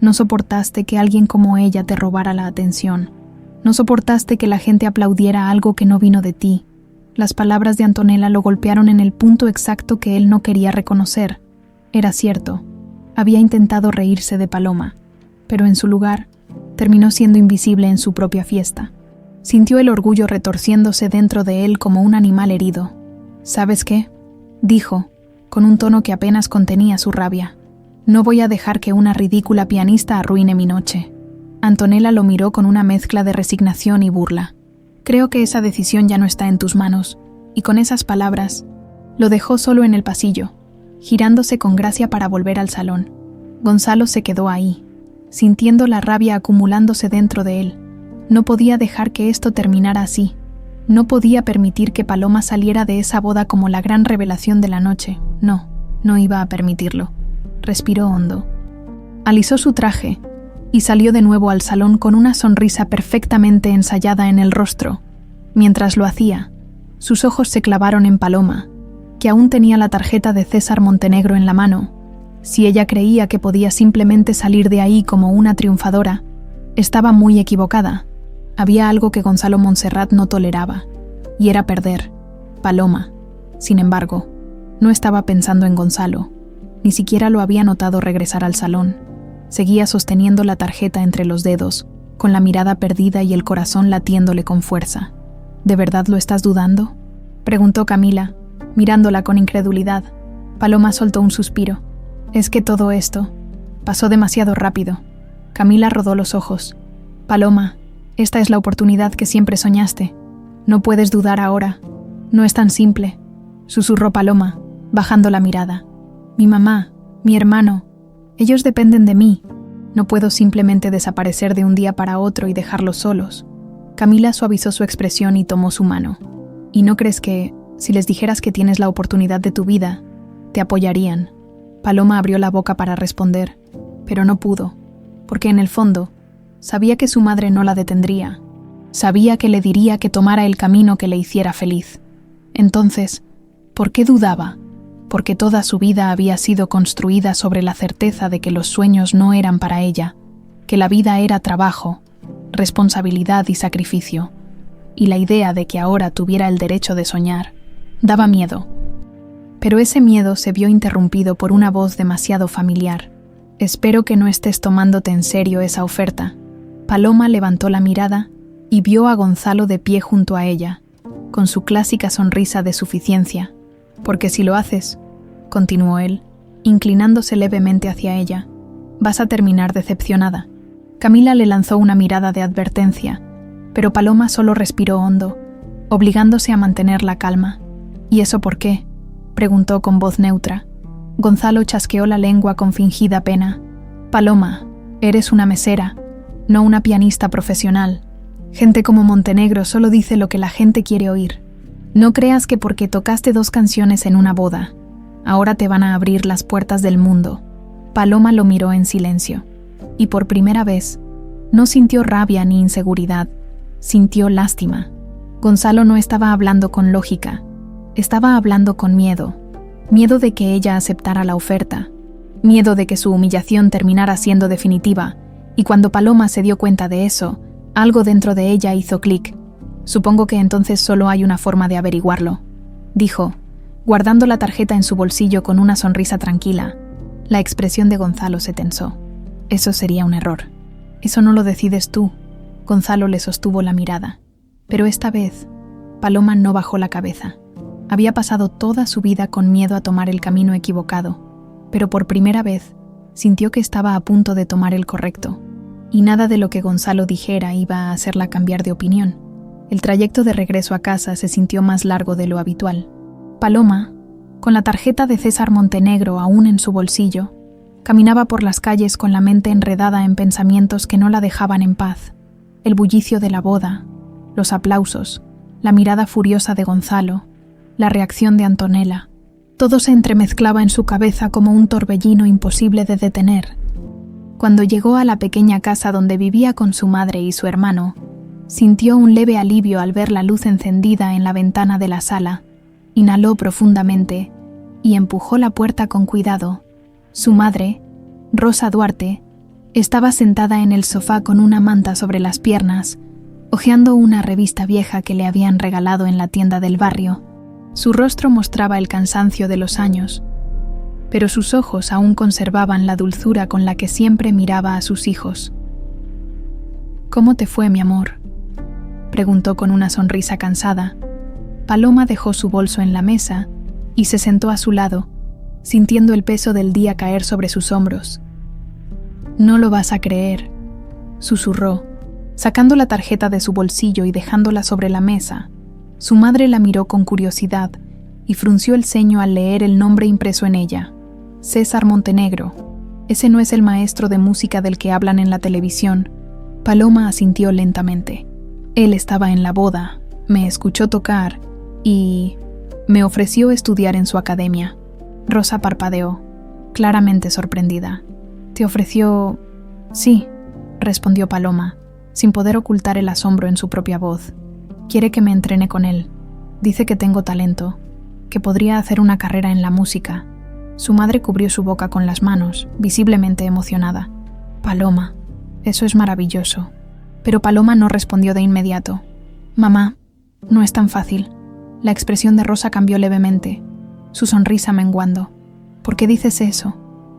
No soportaste que alguien como ella te robara la atención. No soportaste que la gente aplaudiera algo que no vino de ti». Las palabras de Antonella lo golpearon en el punto exacto que él no quería reconocer. Era cierto. Había intentado reírse de Paloma, pero en su lugar, terminó siendo invisible en su propia fiesta. Sintió el orgullo retorciéndose dentro de él como un animal herido. «¿Sabes qué?», dijo, con un tono que apenas contenía su rabia. «No voy a dejar que una ridícula pianista arruine mi noche». Antonella lo miró con una mezcla de resignación y burla. «Creo que esa decisión ya no está en tus manos», y con esas palabras, lo dejó solo en el pasillo, girándose con gracia para volver al salón. Gonzalo se quedó ahí, sintiendo la rabia acumulándose dentro de él. No podía dejar que esto terminara así. No podía permitir que Paloma saliera de esa boda como la gran revelación de la noche. No iba a permitirlo. Respiró hondo. Alisó su traje y salió de nuevo al salón con una sonrisa perfectamente ensayada en el rostro. Mientras lo hacía, sus ojos se clavaron en Paloma, que aún tenía la tarjeta de César Montenegro en la mano. Si ella creía que podía simplemente salir de ahí como una triunfadora, estaba muy equivocada. Había algo que Gonzalo Montserrat no toleraba, y era perder. Paloma, sin embargo, no estaba pensando en Gonzalo. Ni siquiera lo había notado regresar al salón. Seguía sosteniendo la tarjeta entre los dedos, con la mirada perdida y el corazón latiéndole con fuerza. «¿De verdad lo estás dudando?», preguntó Camila, mirándola con incredulidad. Paloma soltó un suspiro. «Es que todo esto pasó demasiado rápido». Camila rodó los ojos. «Paloma, esta es la oportunidad que siempre soñaste. No puedes dudar ahora. No es tan simple», susurró Paloma, bajando la mirada. «Mi mamá, mi hermano, ellos dependen de mí. No puedo simplemente desaparecer de un día para otro y dejarlos solos». Camila suavizó su expresión y tomó su mano. «¿Y no crees que, si les dijeras que tienes la oportunidad de tu vida, te apoyarían?». Paloma abrió la boca para responder, pero no pudo, porque en el fondo, sabía que su madre no la detendría. Sabía que le diría que tomara el camino que le hiciera feliz. Entonces, ¿por qué dudaba? Porque toda su vida había sido construida sobre la certeza de que los sueños no eran para ella, que la vida era trabajo, responsabilidad y sacrificio, y la idea de que ahora tuviera el derecho de soñar daba miedo. Pero ese miedo se vio interrumpido por una voz demasiado familiar. «Espero que no estés tomándote en serio esa oferta». Paloma levantó la mirada y vio a Gonzalo de pie junto a ella, con su clásica sonrisa de suficiencia. «Porque si lo haces», continuó él, inclinándose levemente hacia ella, «vas a terminar decepcionada». Camila le lanzó una mirada de advertencia, pero Paloma solo respiró hondo, obligándose a mantener la calma. ¿Y eso por qué?, preguntó con voz neutra. Gonzalo chasqueó la lengua con fingida pena. Paloma, eres una mesera, no una pianista profesional. Gente como Montenegro solo dice lo que la gente quiere oír. No creas que porque tocaste 2 canciones en una boda, ahora te van a abrir las puertas del mundo. Paloma lo miró en silencio, y por primera vez, no sintió rabia ni inseguridad, sintió lástima. Gonzalo no estaba hablando con lógica, estaba hablando con miedo. Miedo de que ella aceptara la oferta, miedo de que su humillación terminara siendo definitiva, y cuando Paloma se dio cuenta de eso, algo dentro de ella hizo clic. Supongo que entonces solo hay una forma de averiguarlo, dijo, guardando la tarjeta en su bolsillo con una sonrisa tranquila. La expresión de Gonzalo se tensó. Eso sería un error. Eso no lo decides tú. Gonzalo le sostuvo la mirada. Pero esta vez, Paloma no bajó la cabeza. Había pasado toda su vida con miedo a tomar el camino equivocado, pero por primera vez sintió que estaba a punto de tomar el correcto, y nada de lo que Gonzalo dijera iba a hacerla cambiar de opinión. El trayecto de regreso a casa se sintió más largo de lo habitual. Paloma, con la tarjeta de César Montenegro aún en su bolsillo, caminaba por las calles con la mente enredada en pensamientos que no la dejaban en paz. El bullicio de la boda, los aplausos, la mirada furiosa de Gonzalo, la reacción de Antonella. Todo se entremezclaba en su cabeza como un torbellino imposible de detener. Cuando llegó a la pequeña casa donde vivía con su madre y su hermano, sintió un leve alivio al ver la luz encendida en la ventana de la sala. Inhaló profundamente y empujó la puerta con cuidado. Su madre, Rosa Duarte, estaba sentada en el sofá con una manta sobre las piernas, hojeando una revista vieja que le habían regalado en la tienda del barrio. Su rostro mostraba el cansancio de los años, pero sus ojos aún conservaban la dulzura con la que siempre miraba a sus hijos. «¿Cómo te fue, mi amor?», preguntó con una sonrisa cansada. Paloma dejó su bolso en la mesa y se sentó a su lado, sintiendo el peso del día caer sobre sus hombros. «No lo vas a creer», susurró, sacando la tarjeta de su bolsillo y dejándola sobre la mesa. Su madre la miró con curiosidad y frunció el ceño al leer el nombre impreso en ella. César Montenegro. Ese no es el maestro de música del que hablan en la televisión. Paloma asintió lentamente. Él estaba en la boda, me escuchó tocar y me ofreció estudiar en su academia. Rosa parpadeó, claramente sorprendida. ¿Te ofreció...? Sí, respondió Paloma, sin poder ocultar el asombro en su propia voz. Quiere que me entrene con él. Dice que tengo talento, que podría hacer una carrera en la música. Su madre cubrió su boca con las manos, visiblemente emocionada. Paloma, eso es maravilloso. Pero Paloma no respondió de inmediato. Mamá, no es tan fácil. La expresión de Rosa cambió levemente, su sonrisa menguando. ¿Por qué dices eso?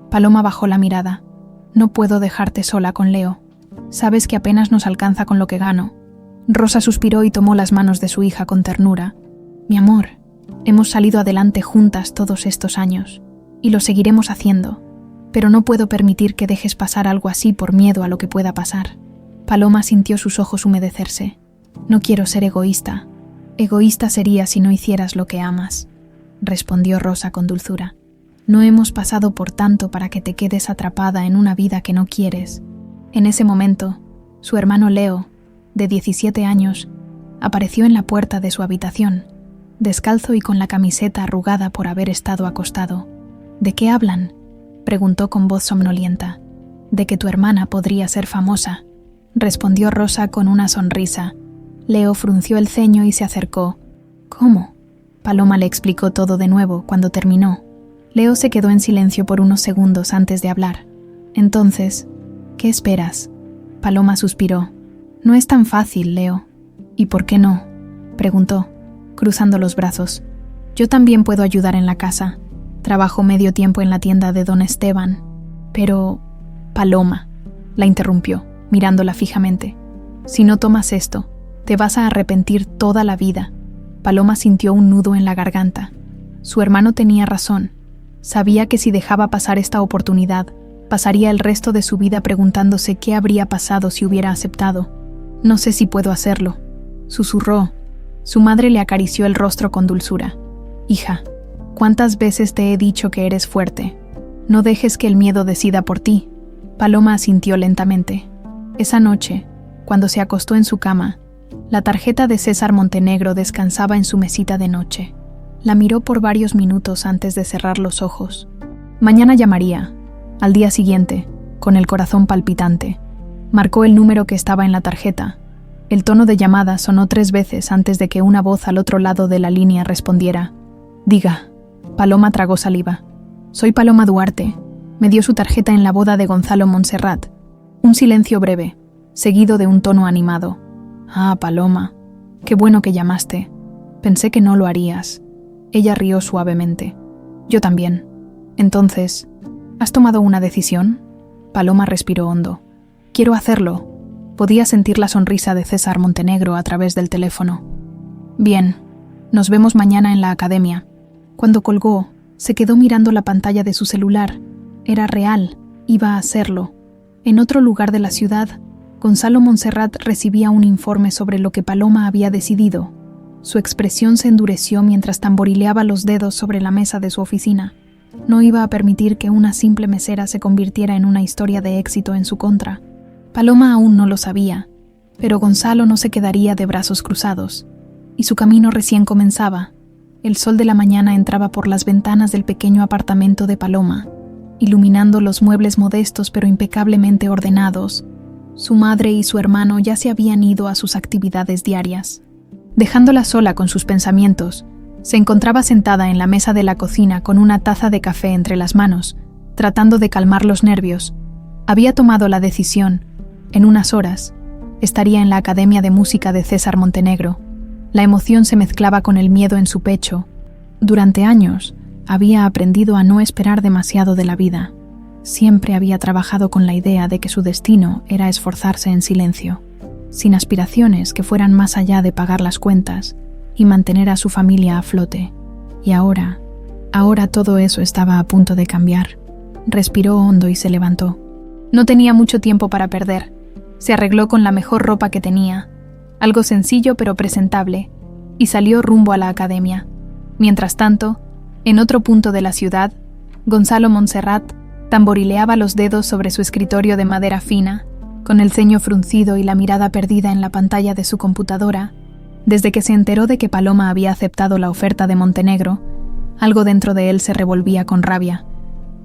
Paloma bajó la mirada. No puedo dejarte sola con Leo. Sabes que apenas nos alcanza con lo que gano. Rosa suspiró y tomó las manos de su hija con ternura. Mi amor, hemos salido adelante juntas todos estos años, y lo seguiremos haciendo, pero no puedo permitir que dejes pasar algo así por miedo a lo que pueda pasar. Paloma sintió sus ojos humedecerse. No quiero ser egoísta. Egoísta sería si no hicieras lo que amas, respondió Rosa con dulzura. No hemos pasado por tanto para que te quedes atrapada en una vida que no quieres. En ese momento, su hermano Leo, de 17 años, apareció en la puerta de su habitación, descalzo y con la camiseta arrugada por haber estado acostado. ¿De qué hablan?, preguntó con voz somnolienta. De que tu hermana podría ser famosa, respondió Rosa con una sonrisa. Leo frunció el ceño y se acercó. ¿Cómo? Paloma le explicó todo de nuevo cuando terminó. Leo se quedó en silencio por unos segundos antes de hablar. Entonces, ¿qué esperas? Paloma suspiró. No es tan fácil, Leo. ¿Y por qué no?, preguntó, cruzando los brazos. Yo también puedo ayudar en la casa. Trabajo medio tiempo en la tienda de don Esteban. Pero... Paloma, la interrumpió, mirándola fijamente. Si no tomas esto, te vas a arrepentir toda la vida. Paloma sintió un nudo en la garganta. Su hermano tenía razón. Sabía que si dejaba pasar esta oportunidad, pasaría el resto de su vida preguntándose qué habría pasado si hubiera aceptado. No sé si puedo hacerlo, susurró, Su madre le acarició el rostro con dulzura. Hija, ¿cuántas veces te he dicho que eres fuerte? No dejes que el miedo decida por ti. Paloma asintió lentamente. Esa noche, cuando se acostó en su cama, la tarjeta de César Montenegro descansaba en su mesita de noche. La miró por varios minutos antes de cerrar los ojos. Mañana llamaría. Al día siguiente, con el corazón palpitante, marcó el número que estaba en la tarjeta. El tono de llamada sonó 3 veces antes de que una voz al otro lado de la línea respondiera. Diga. Paloma tragó saliva. Soy Paloma Duarte. Me dio su tarjeta en la boda de Gonzalo Montserrat. Un silencio breve, seguido de un tono animado. Ah, Paloma. Qué bueno que llamaste. Pensé que no lo harías. Ella rió suavemente. Yo también. Entonces, ¿has tomado una decisión? Paloma respiró hondo. Quiero hacerlo. Podía sentir la sonrisa de César Montenegro a través del teléfono. Bien, nos vemos mañana en la academia. Cuando colgó, se quedó mirando la pantalla de su celular. Era real, iba a hacerlo. En otro lugar de la ciudad, Gonzalo Montserrat recibía un informe sobre lo que Paloma había decidido. Su expresión se endureció mientras tamborileaba los dedos sobre la mesa de su oficina. No iba a permitir que una simple mesera se convirtiera en una historia de éxito en su contra. Paloma aún no lo sabía, pero Gonzalo no se quedaría de brazos cruzados, y su camino recién comenzaba. El sol de la mañana entraba por las ventanas del pequeño apartamento de Paloma, iluminando los muebles modestos pero impecablemente ordenados. Su madre y su hermano ya se habían ido a sus actividades diarias. Dejándola sola con sus pensamientos, se encontraba sentada en la mesa de la cocina con una taza de café entre las manos, tratando de calmar los nervios. Había tomado la decisión. En unas horas, estaría en la Academia de Música de César Montenegro. La emoción se mezclaba con el miedo en su pecho. Durante años, había aprendido a no esperar demasiado de la vida. Siempre había trabajado con la idea de que su destino era esforzarse en silencio, sin aspiraciones que fueran más allá de pagar las cuentas y mantener a su familia a flote. Y ahora todo eso estaba a punto de cambiar. Respiró hondo y se levantó. No tenía mucho tiempo para perder. Se arregló con la mejor ropa que tenía, algo sencillo pero presentable, y salió rumbo a la academia. Mientras tanto, en otro punto de la ciudad, Gonzalo Montserrat tamborileaba los dedos sobre su escritorio de madera fina, con el ceño fruncido y la mirada perdida en la pantalla de su computadora. Desde que se enteró de que Paloma había aceptado la oferta de Montenegro, algo dentro de él se revolvía con rabia.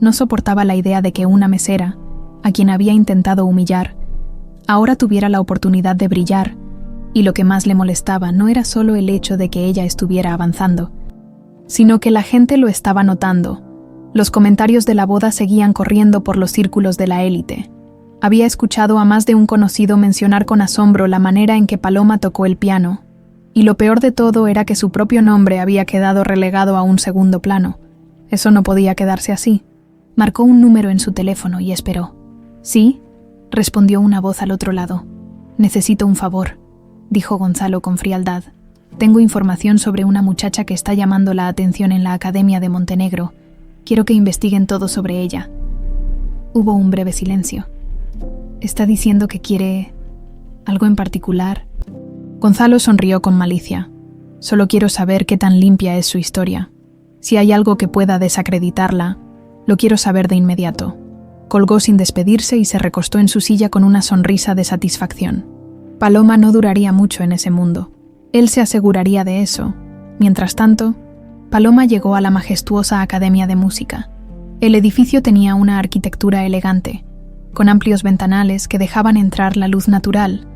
No soportaba la idea de que una mesera, a quien había intentado humillar, ahora tuviera la oportunidad de brillar, y lo que más le molestaba no era solo el hecho de que ella estuviera avanzando, sino que la gente lo estaba notando. Los comentarios de la boda seguían corriendo por los círculos de la élite. Había escuchado a más de un conocido mencionar con asombro la manera en que Paloma tocó el piano, y lo peor de todo era que su propio nombre había quedado relegado a un segundo plano. Eso no podía quedarse así. Marcó un número en su teléfono y esperó. «¿Sí?», respondió una voz al otro lado. «Necesito un favor», dijo Gonzalo con frialdad. «Tengo información sobre una muchacha que está llamando la atención en la Academia de Montenegro. Quiero que investiguen todo sobre ella». Hubo un breve silencio. «¿Está diciendo que quiere algo en particular?» Gonzalo sonrió con malicia. «Solo quiero saber qué tan limpia es su historia. Si hay algo que pueda desacreditarla, lo quiero saber de inmediato». Colgó sin despedirse y se recostó en su silla con una sonrisa de satisfacción. Paloma no duraría mucho en ese mundo. Él se aseguraría de eso. Mientras tanto, Paloma llegó a la majestuosa Academia de Música. El edificio tenía una arquitectura elegante, con amplios ventanales que dejaban entrar la luz natural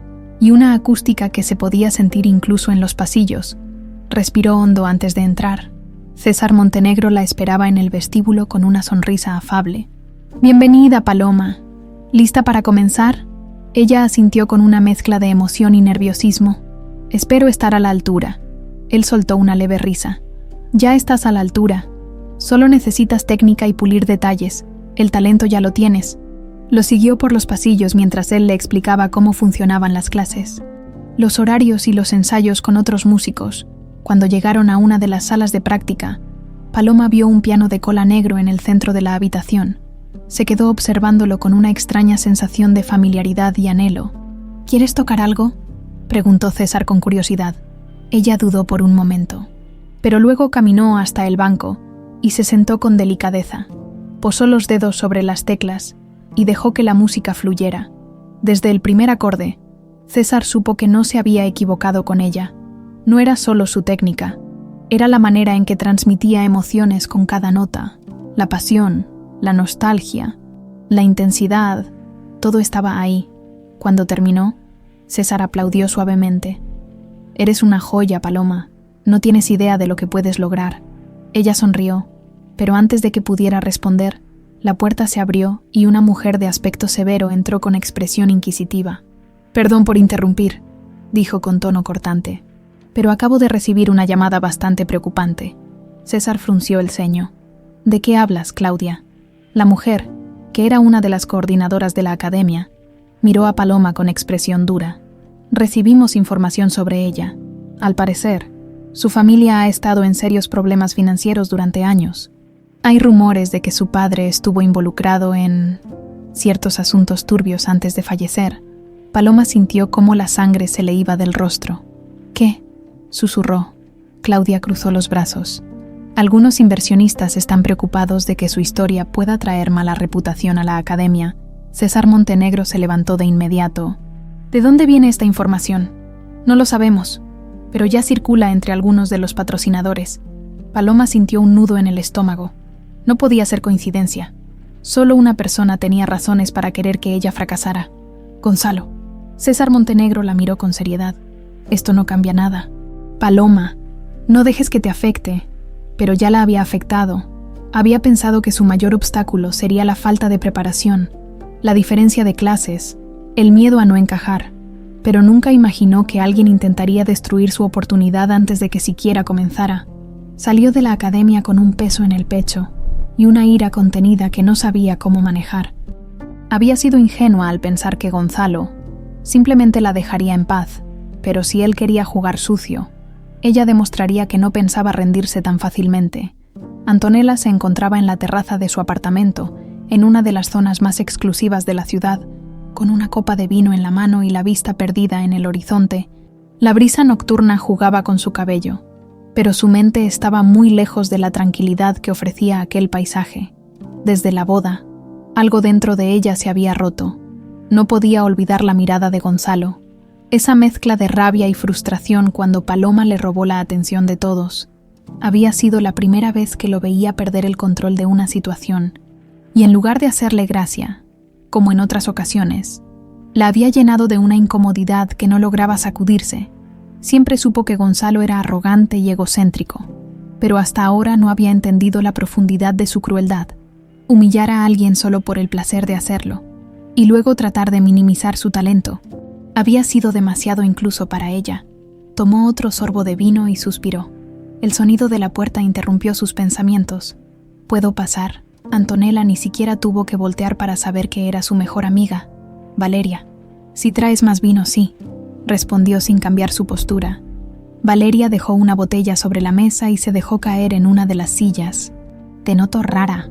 y una acústica que se podía sentir incluso en los pasillos. Respiró hondo antes de entrar. César Montenegro la esperaba en el vestíbulo con una sonrisa afable. «Bienvenida, Paloma. ¿Lista para comenzar?» Ella asintió con una mezcla de emoción y nerviosismo. «Espero estar a la altura». Él soltó una leve risa. «Ya estás a la altura. Solo necesitas técnica y pulir detalles. El talento ya lo tienes». Lo siguió por los pasillos mientras él le explicaba cómo funcionaban las clases, los horarios y los ensayos con otros músicos. Cuando llegaron a una de las salas de práctica, Paloma vio un piano de cola negro en el centro de la habitación. Se quedó observándolo con una extraña sensación de familiaridad y anhelo. «¿Quieres tocar algo?», preguntó César con curiosidad. Ella dudó por un momento, pero luego caminó hasta el banco y se sentó con delicadeza. Posó los dedos sobre las teclas y dejó que la música fluyera. Desde el primer acorde, César supo que no se había equivocado con ella. No era solo su técnica, era la manera en que transmitía emociones con cada nota, la pasión, la nostalgia, la intensidad, todo estaba ahí. Cuando terminó, César aplaudió suavemente. «Eres una joya, Paloma. No tienes idea de lo que puedes lograr». Ella sonrió, pero antes de que pudiera responder, la puerta se abrió y una mujer de aspecto severo entró con expresión inquisitiva. «Perdón por interrumpir», dijo con tono cortante, «pero acabo de recibir una llamada bastante preocupante». César frunció el ceño. «¿De qué hablas, Claudia?». La mujer, que era una de las coordinadoras de la academia, miró a Paloma con expresión dura. «Recibimos información sobre ella. Al parecer, su familia ha estado en serios problemas financieros durante años. Hay rumores de que su padre estuvo involucrado en ciertos asuntos turbios antes de fallecer». Paloma sintió cómo la sangre se le iba del rostro. «¿Qué?», susurró. Claudia cruzó los brazos. «Algunos inversionistas están preocupados de que su historia pueda traer mala reputación a la academia». César Montenegro se levantó de inmediato. «¿De dónde viene esta información?». «No lo sabemos, pero ya circula entre algunos de los patrocinadores». Paloma sintió un nudo en el estómago. No podía ser coincidencia. Solo una persona tenía razones para querer que ella fracasara: Gonzalo. César Montenegro la miró con seriedad. «Esto no cambia nada. Paloma, no dejes que te afecte». Pero ya la había afectado. Había pensado que su mayor obstáculo sería la falta de preparación, la diferencia de clases, el miedo a no encajar, pero nunca imaginó que alguien intentaría destruir su oportunidad antes de que siquiera comenzara. Salió de la academia con un peso en el pecho y una ira contenida que no sabía cómo manejar. Había sido ingenua al pensar que Gonzalo simplemente la dejaría en paz, pero si él quería jugar sucio, ella demostraría que no pensaba rendirse tan fácilmente. Antonella se encontraba en la terraza de su apartamento, en una de las zonas más exclusivas de la ciudad, con una copa de vino en la mano y la vista perdida en el horizonte. La brisa nocturna jugaba con su cabello, pero su mente estaba muy lejos de la tranquilidad que ofrecía aquel paisaje. Desde la boda, algo dentro de ella se había roto. No podía olvidar la mirada de Gonzalo, esa mezcla de rabia y frustración cuando Paloma le robó la atención de todos. Había sido la primera vez que lo veía perder el control de una situación, y en lugar de hacerle gracia, como en otras ocasiones, la había llenado de una incomodidad que no lograba sacudirse. Siempre supo que Gonzalo era arrogante y egocéntrico, pero hasta ahora no había entendido la profundidad de su crueldad. Humillar a alguien solo por el placer de hacerlo, y luego tratar de minimizar su talento, había sido demasiado incluso para ella. Tomó otro sorbo de vino y suspiró. El sonido de la puerta interrumpió sus pensamientos. «¿Puedo pasar?». Antonella ni siquiera tuvo que voltear para saber que era su mejor amiga. «Valeria, si traes más vino, sí», respondió sin cambiar su postura. Valeria dejó una botella sobre la mesa y se dejó caer en una de las sillas. «Te noto rara».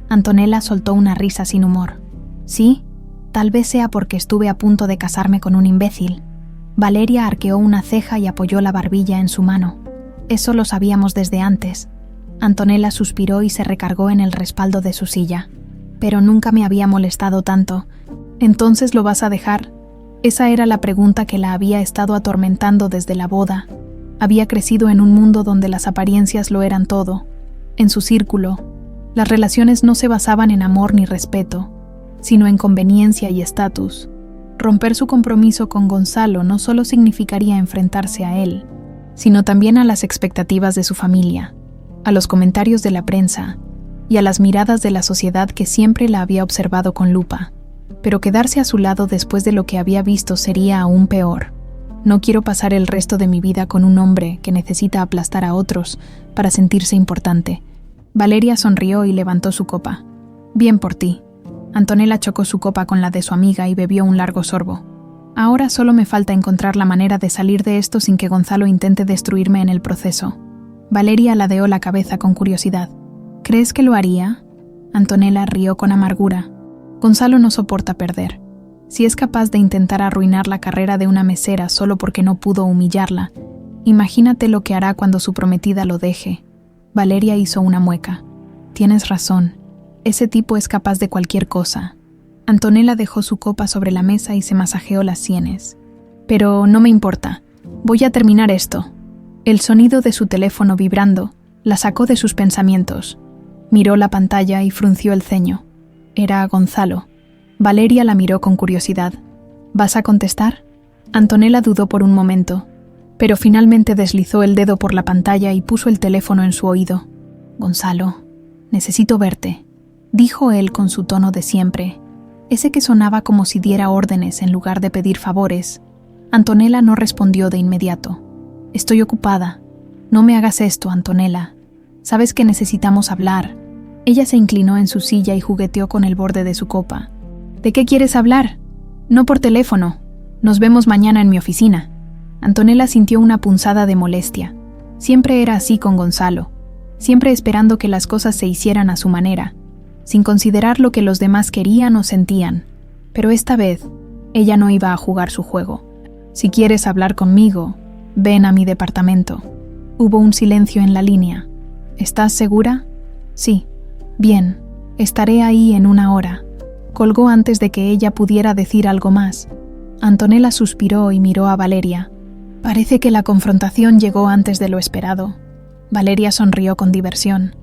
Antonella soltó una risa sin humor. «¿Sí? Tal vez sea porque estuve a punto de casarme con un imbécil». Valeria arqueó una ceja y apoyó la barbilla en su mano. «Eso lo sabíamos desde antes». Antonella suspiró y se recargó en el respaldo de su silla. «Pero nunca me había molestado tanto». «¿Entonces lo vas a dejar?». Esa era la pregunta que la había estado atormentando desde la boda. Había crecido en un mundo donde las apariencias lo eran todo. En su círculo, las relaciones no se basaban en amor ni respeto, sino en conveniencia y estatus. Romper su compromiso con Gonzalo no solo significaría enfrentarse a él, sino también a las expectativas de su familia, a los comentarios de la prensa y a las miradas de la sociedad que siempre la había observado con lupa. Pero quedarse a su lado después de lo que había visto sería aún peor. «No quiero pasar el resto de mi vida con un hombre que necesita aplastar a otros para sentirse importante». Valeria sonrió y levantó su copa. «Bien por ti». Antonella chocó su copa con la de su amiga y bebió un largo sorbo. «Ahora solo me falta encontrar la manera de salir de esto sin que Gonzalo intente destruirme en el proceso». Valeria ladeó la cabeza con curiosidad. «¿Crees que lo haría?». Antonella rió con amargura. «Gonzalo no soporta perder. Si es capaz de intentar arruinar la carrera de una mesera solo porque no pudo humillarla, Imagínate lo que hará cuando su prometida lo deje. Valeria hizo una mueca. Tienes razón. Ese tipo es capaz de cualquier cosa. Antonella dejó su copa sobre la mesa y se masajeó las sienes. Pero no me importa. Voy a terminar esto. El sonido de su teléfono vibrando la sacó de sus pensamientos. Miró la pantalla y frunció el ceño. Era Gonzalo. Valeria la miró con curiosidad. ¿Vas a contestar? Antonella dudó por un momento, pero finalmente deslizó el dedo por la pantalla y puso el teléfono en su oído. Gonzalo, necesito verte, dijo él con su tono de siempre, ese que sonaba como si diera órdenes en lugar de pedir favores. Antonella no respondió de inmediato. Estoy ocupada. No me hagas esto, Antonella. Sabes que necesitamos hablar. Ella se inclinó en su silla y jugueteó con el borde de su copa. ¿De qué quieres hablar? No por teléfono. Nos vemos mañana en mi oficina. Antonella sintió una punzada de molestia. Siempre era así con Gonzalo, siempre esperando que las cosas se hicieran a su manera, sin considerar lo que los demás querían o sentían. Pero esta vez, ella no iba a jugar su juego. Si quieres hablar conmigo, ven a mi departamento. Hubo un silencio en la línea. ¿Estás segura? Sí. Bien, estaré ahí en 1 hora. Colgó antes de que ella pudiera decir algo más. Antonella suspiró y miró a Valeria. Parece que la confrontación llegó antes de lo esperado. Valeria sonrió con diversión.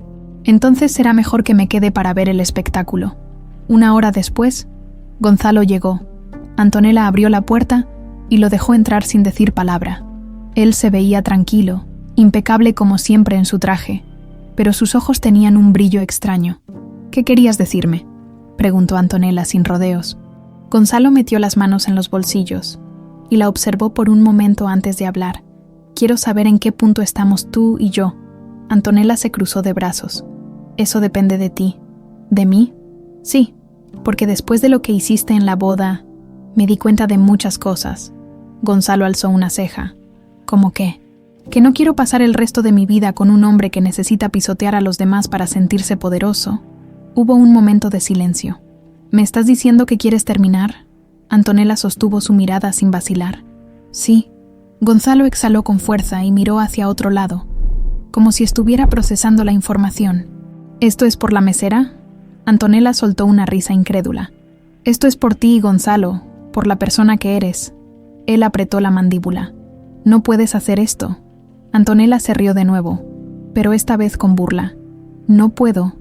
Entonces será mejor que me quede para ver el espectáculo. 1 hora después, Gonzalo llegó. Antonella abrió la puerta y lo dejó entrar sin decir palabra. Él se veía tranquilo, impecable como siempre en su traje, pero sus ojos tenían un brillo extraño. ¿Qué querías decirme?, preguntó Antonella sin rodeos. Gonzalo metió las manos en los bolsillos y la observó por un momento antes de hablar. Quiero saber en qué punto estamos tú y yo. Antonella se cruzó de brazos. Eso depende de ti. ¿De mí? Sí, porque después de lo que hiciste en la boda, me di cuenta de muchas cosas. Gonzalo alzó una ceja. ¿Cómo qué? Que no quiero pasar el resto de mi vida con un hombre que necesita pisotear a los demás para sentirse poderoso. Hubo un momento de silencio. ¿Me estás diciendo que quieres terminar? Antonella sostuvo su mirada sin vacilar. Sí. Gonzalo exhaló con fuerza y miró hacia otro lado, como si estuviera procesando la información. ¿Esto es por la mesera? Antonella soltó una risa incrédula. Esto es por ti, Gonzalo, por la persona que eres. Él apretó la mandíbula. No puedes hacer esto. Antonella se rió de nuevo, pero esta vez con burla. No puedo.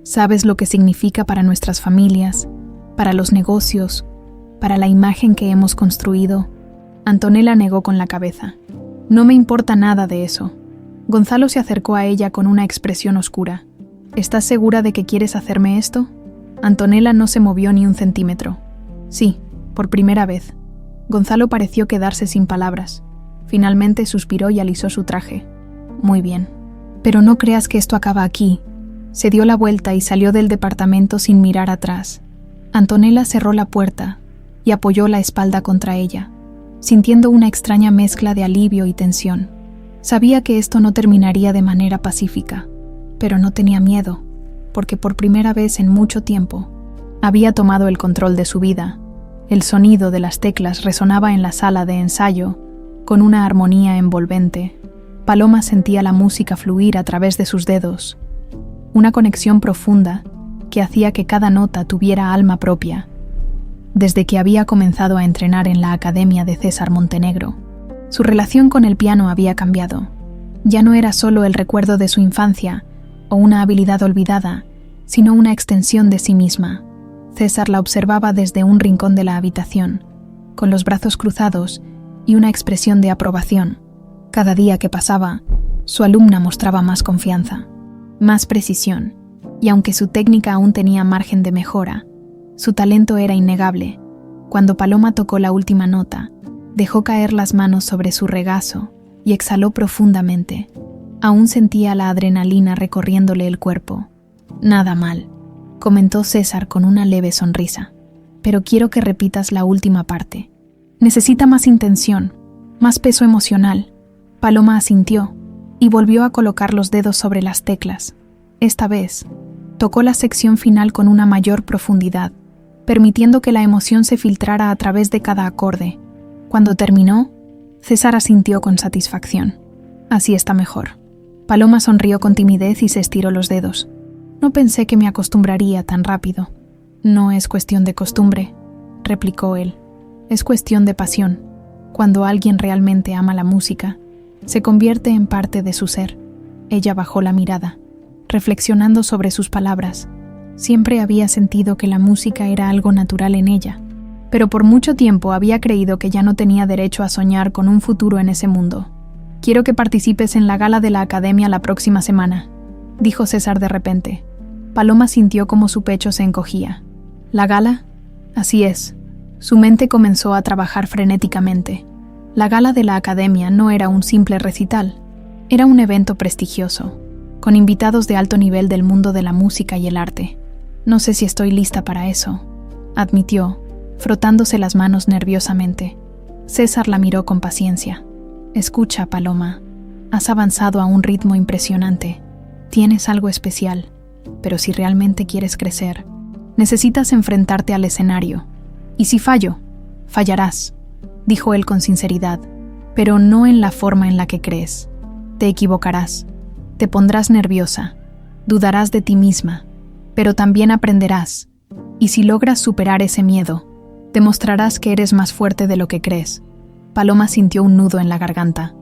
¿Sabes lo que significa para nuestras familias, para los negocios, para la imagen que hemos construido? Antonella negó con la cabeza. No me importa nada de eso. Gonzalo se acercó a ella con una expresión oscura. ¿Estás segura de que quieres hacerme esto? Antonella no se movió ni un centímetro. Sí, por primera vez. Gonzalo pareció quedarse sin palabras. Finalmente suspiró y alisó su traje. Muy bien. Pero no creas que esto acaba aquí. Se dio la vuelta y salió del departamento sin mirar atrás. Antonella cerró la puerta y apoyó la espalda contra ella, sintiendo una extraña mezcla de alivio y tensión. Sabía que esto no terminaría de manera pacífica, pero no tenía miedo, porque por primera vez en mucho tiempo había tomado el control de su vida. El sonido de las teclas resonaba en la sala de ensayo con una armonía envolvente. Paloma sentía la música fluir a través de sus dedos, una conexión profunda que hacía que cada nota tuviera alma propia. Desde que había comenzado a entrenar en la Academia de César Montenegro, su relación con el piano había cambiado. Ya no era solo el recuerdo de su infancia o una habilidad olvidada, sino una extensión de sí misma. César la observaba desde un rincón de la habitación, con los brazos cruzados y una expresión de aprobación. Cada día que pasaba, su alumna mostraba más confianza, más precisión, y aunque su técnica aún tenía margen de mejora, su talento era innegable. Cuando Paloma tocó la última nota, dejó caer las manos sobre su regazo y exhaló profundamente. Aún sentía la adrenalina recorriéndole el cuerpo. Nada mal, comentó César con una leve sonrisa. Pero quiero que repitas la última parte. Necesita más intención, más peso emocional. Paloma asintió y volvió a colocar los dedos sobre las teclas. Esta vez, tocó la sección final con una mayor profundidad, permitiendo que la emoción se filtrara a través de cada acorde. Cuando terminó, César asintió con satisfacción. Así está mejor. Paloma sonrió con timidez y se estiró los dedos. No pensé que me acostumbraría tan rápido. No es cuestión de costumbre, replicó él. Es cuestión de pasión. Cuando alguien realmente ama la música, se convierte en parte de su ser. Ella bajó la mirada, reflexionando sobre sus palabras. Siempre había sentido que la música era algo natural en ella, pero por mucho tiempo había creído que ya no tenía derecho a soñar con un futuro en ese mundo. Quiero que participes en la gala de la academia la próxima semana, dijo César de repente. Paloma sintió como su pecho se encogía. ¿La gala? Así es. Su mente comenzó a trabajar frenéticamente. La gala de la academia no era un simple recital, era un evento prestigioso, con invitados de alto nivel del mundo de la música y el arte. No sé si estoy lista para eso, admitió, frotándose las manos nerviosamente. César la miró con paciencia. Escucha, Paloma, has avanzado a un ritmo impresionante. Tienes algo especial, pero si realmente quieres crecer, necesitas enfrentarte al escenario. Y si fallo, fallarás, dijo él con sinceridad, pero no en la forma en la que crees. Te equivocarás, te pondrás nerviosa, dudarás de ti misma, pero también aprenderás, y si logras superar ese miedo, demostrarás que eres más fuerte de lo que crees. Paloma sintió un nudo en la garganta.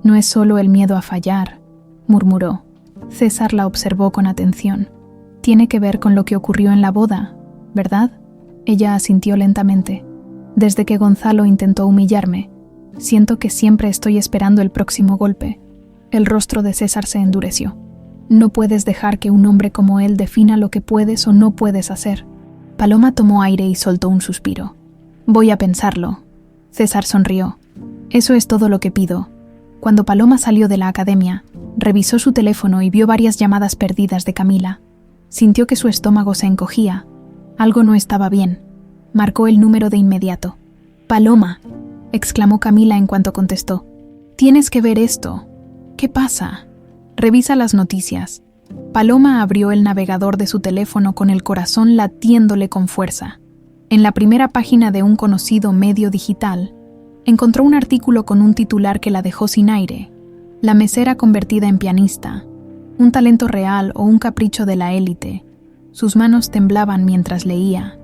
No es solo el miedo a fallar, murmuró. César la observó con atención. Tiene que ver con lo que ocurrió en la boda, ¿verdad? Ella asintió lentamente. Desde que Gonzalo intentó humillarme, siento que siempre estoy esperando el próximo golpe. El rostro de César se endureció. No puedes dejar que un hombre como él defina lo que puedes o no puedes hacer. Paloma tomó aire y soltó un suspiro. Voy a pensarlo. César sonrió. Eso es todo lo que pido. Cuando Paloma salió de la academia, revisó su teléfono y vio varias llamadas perdidas de Camila. Sintió que su estómago se encogía. Algo no estaba bien. Marcó el número de inmediato. «Paloma», exclamó Camila en cuanto contestó. «Tienes que ver esto. ¿Qué pasa?» «Revisa las noticias». Paloma abrió el navegador de su teléfono con el corazón latiéndole con fuerza. En la primera página de un conocido medio digital, encontró un artículo con un titular que la dejó sin aire. La mesera convertida en pianista. Un talento real o un capricho de la élite. Sus manos temblaban mientras leía.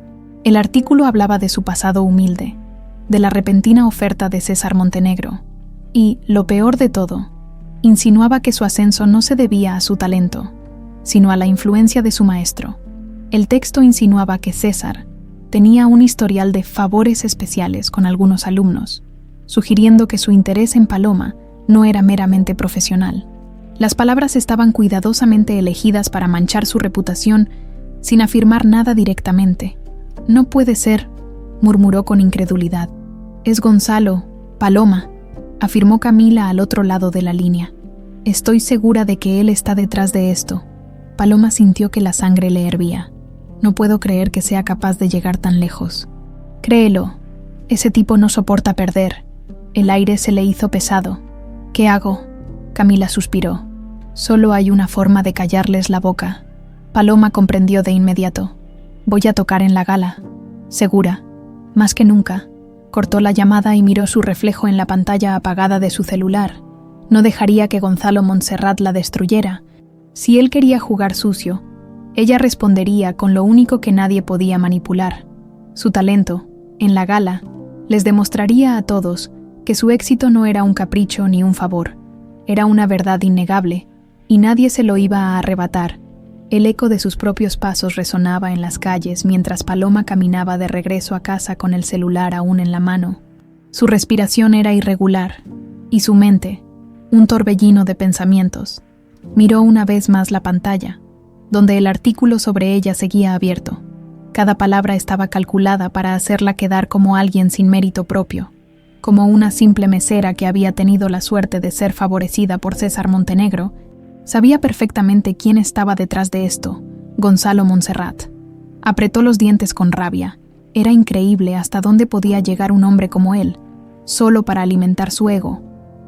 El artículo hablaba de su pasado humilde, de la repentina oferta de César Montenegro, y, lo peor de todo, insinuaba que su ascenso no se debía a su talento, sino a la influencia de su maestro. El texto insinuaba que César tenía un historial de favores especiales con algunos alumnos, sugiriendo que su interés en Paloma no era meramente profesional. Las palabras estaban cuidadosamente elegidas para manchar su reputación sin afirmar nada directamente. «No puede ser», murmuró con incredulidad. «Es Gonzalo, Paloma», afirmó Camila al otro lado de la línea. «Estoy segura de que él está detrás de esto». Paloma sintió que la sangre le hervía. «No puedo creer que sea capaz de llegar tan lejos». «Créelo, ese tipo no soporta perder». El aire se le hizo pesado. «¿Qué hago?», Camila suspiró. «Solo hay una forma de callarles la boca». Paloma comprendió de inmediato. «Voy a tocar en la gala». «Segura». «Más que nunca». Cortó la llamada y miró su reflejo en la pantalla apagada de su celular. No dejaría que Gonzalo Montserrat la destruyera. Si él quería jugar sucio, ella respondería con lo único que nadie podía manipular. Su talento, en la gala, les demostraría a todos que su éxito no era un capricho ni un favor. Era una verdad innegable, y nadie se lo iba a arrebatar. El eco de sus propios pasos resonaba en las calles mientras Paloma caminaba de regreso a casa con el celular aún en la mano. Su respiración era irregular, y su mente, un torbellino de pensamientos. Miró una vez más la pantalla, donde el artículo sobre ella seguía abierto. Cada palabra estaba calculada para hacerla quedar como alguien sin mérito propio, como una simple mesera que había tenido la suerte de ser favorecida por César Montenegro. Sabía perfectamente quién estaba detrás de esto: Gonzalo Montserrat. Apretó los dientes con rabia. Era increíble hasta dónde podía llegar un hombre como él, solo para alimentar su ego.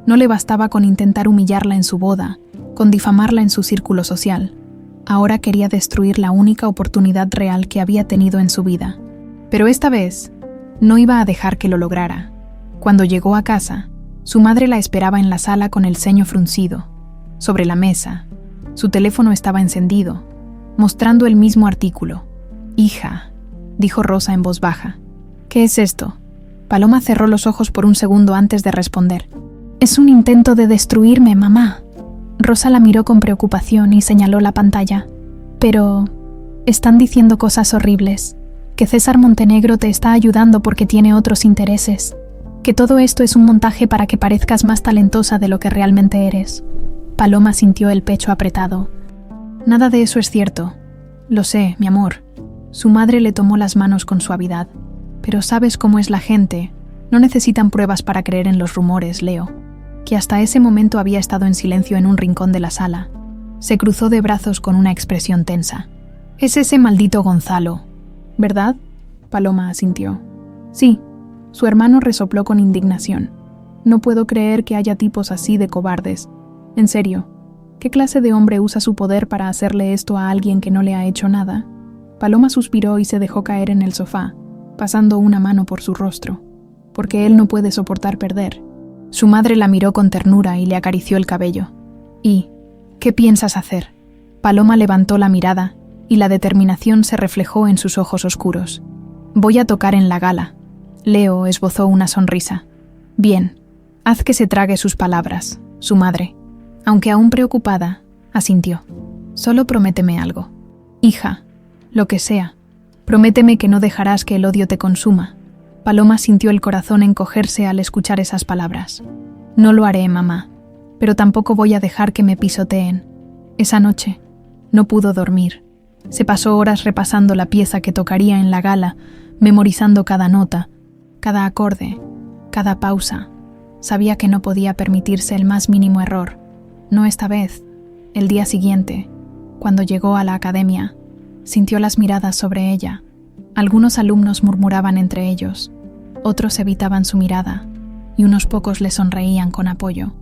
No le bastaba con intentar humillarla en su boda, con difamarla en su círculo social. Ahora quería destruir la única oportunidad real que había tenido en su vida. Pero esta vez, no iba a dejar que lo lograra. Cuando llegó a casa, Su madre la esperaba en la sala con el ceño fruncido. Sobre la mesa, su teléfono estaba encendido, mostrando el mismo artículo. «Hija», dijo Rosa en voz baja. «¿Qué es esto?» Paloma cerró los ojos por un segundo antes de responder. «Es un intento de destruirme, mamá». Rosa la miró con preocupación y señaló la pantalla. «Pero están diciendo cosas horribles, que César Montenegro te está ayudando porque tiene otros intereses, que todo esto es un montaje para que parezcas más talentosa de lo que realmente eres». Paloma sintió el pecho apretado. «Nada de eso es cierto. Lo sé, mi amor». Su madre le tomó las manos con suavidad. «Pero sabes cómo es la gente. No necesitan pruebas para creer en los rumores, Leo», que hasta ese momento había estado en silencio en un rincón de la sala. Se cruzó de brazos con una expresión tensa. «Es ese maldito Gonzalo, ¿verdad?». Paloma asintió. «Sí». Su hermano resopló con indignación. «No puedo creer que haya tipos así de cobardes. En serio, ¿qué clase de hombre usa su poder para hacerle esto a alguien que no le ha hecho nada?». Paloma suspiró y se dejó caer en el sofá, pasando una mano por su rostro, porque él no puede soportar perder. Su madre la miró con ternura y le acarició el cabello. «¿Y qué piensas hacer?». Paloma levantó la mirada y la determinación se reflejó en sus ojos oscuros. «Voy a tocar en la gala». Leo esbozó una sonrisa. «Bien, haz que se trague sus palabras», su madre, aunque aún preocupada, asintió. «Solo prométeme algo». «Hija, lo que sea. Prométeme que no dejarás que el odio te consuma». Paloma sintió el corazón encogerse al escuchar esas palabras. «No lo haré, mamá, pero tampoco voy a dejar que me pisoteen». Esa noche no pudo dormir. Se pasó horas repasando la pieza que tocaría en la gala, memorizando cada nota, cada acorde, cada pausa. Sabía que no podía permitirse el más mínimo error. No esta vez. El día siguiente, cuando llegó a la academia, sintió las miradas sobre ella. Algunos alumnos murmuraban entre ellos, otros evitaban su mirada, y unos pocos le sonreían con apoyo.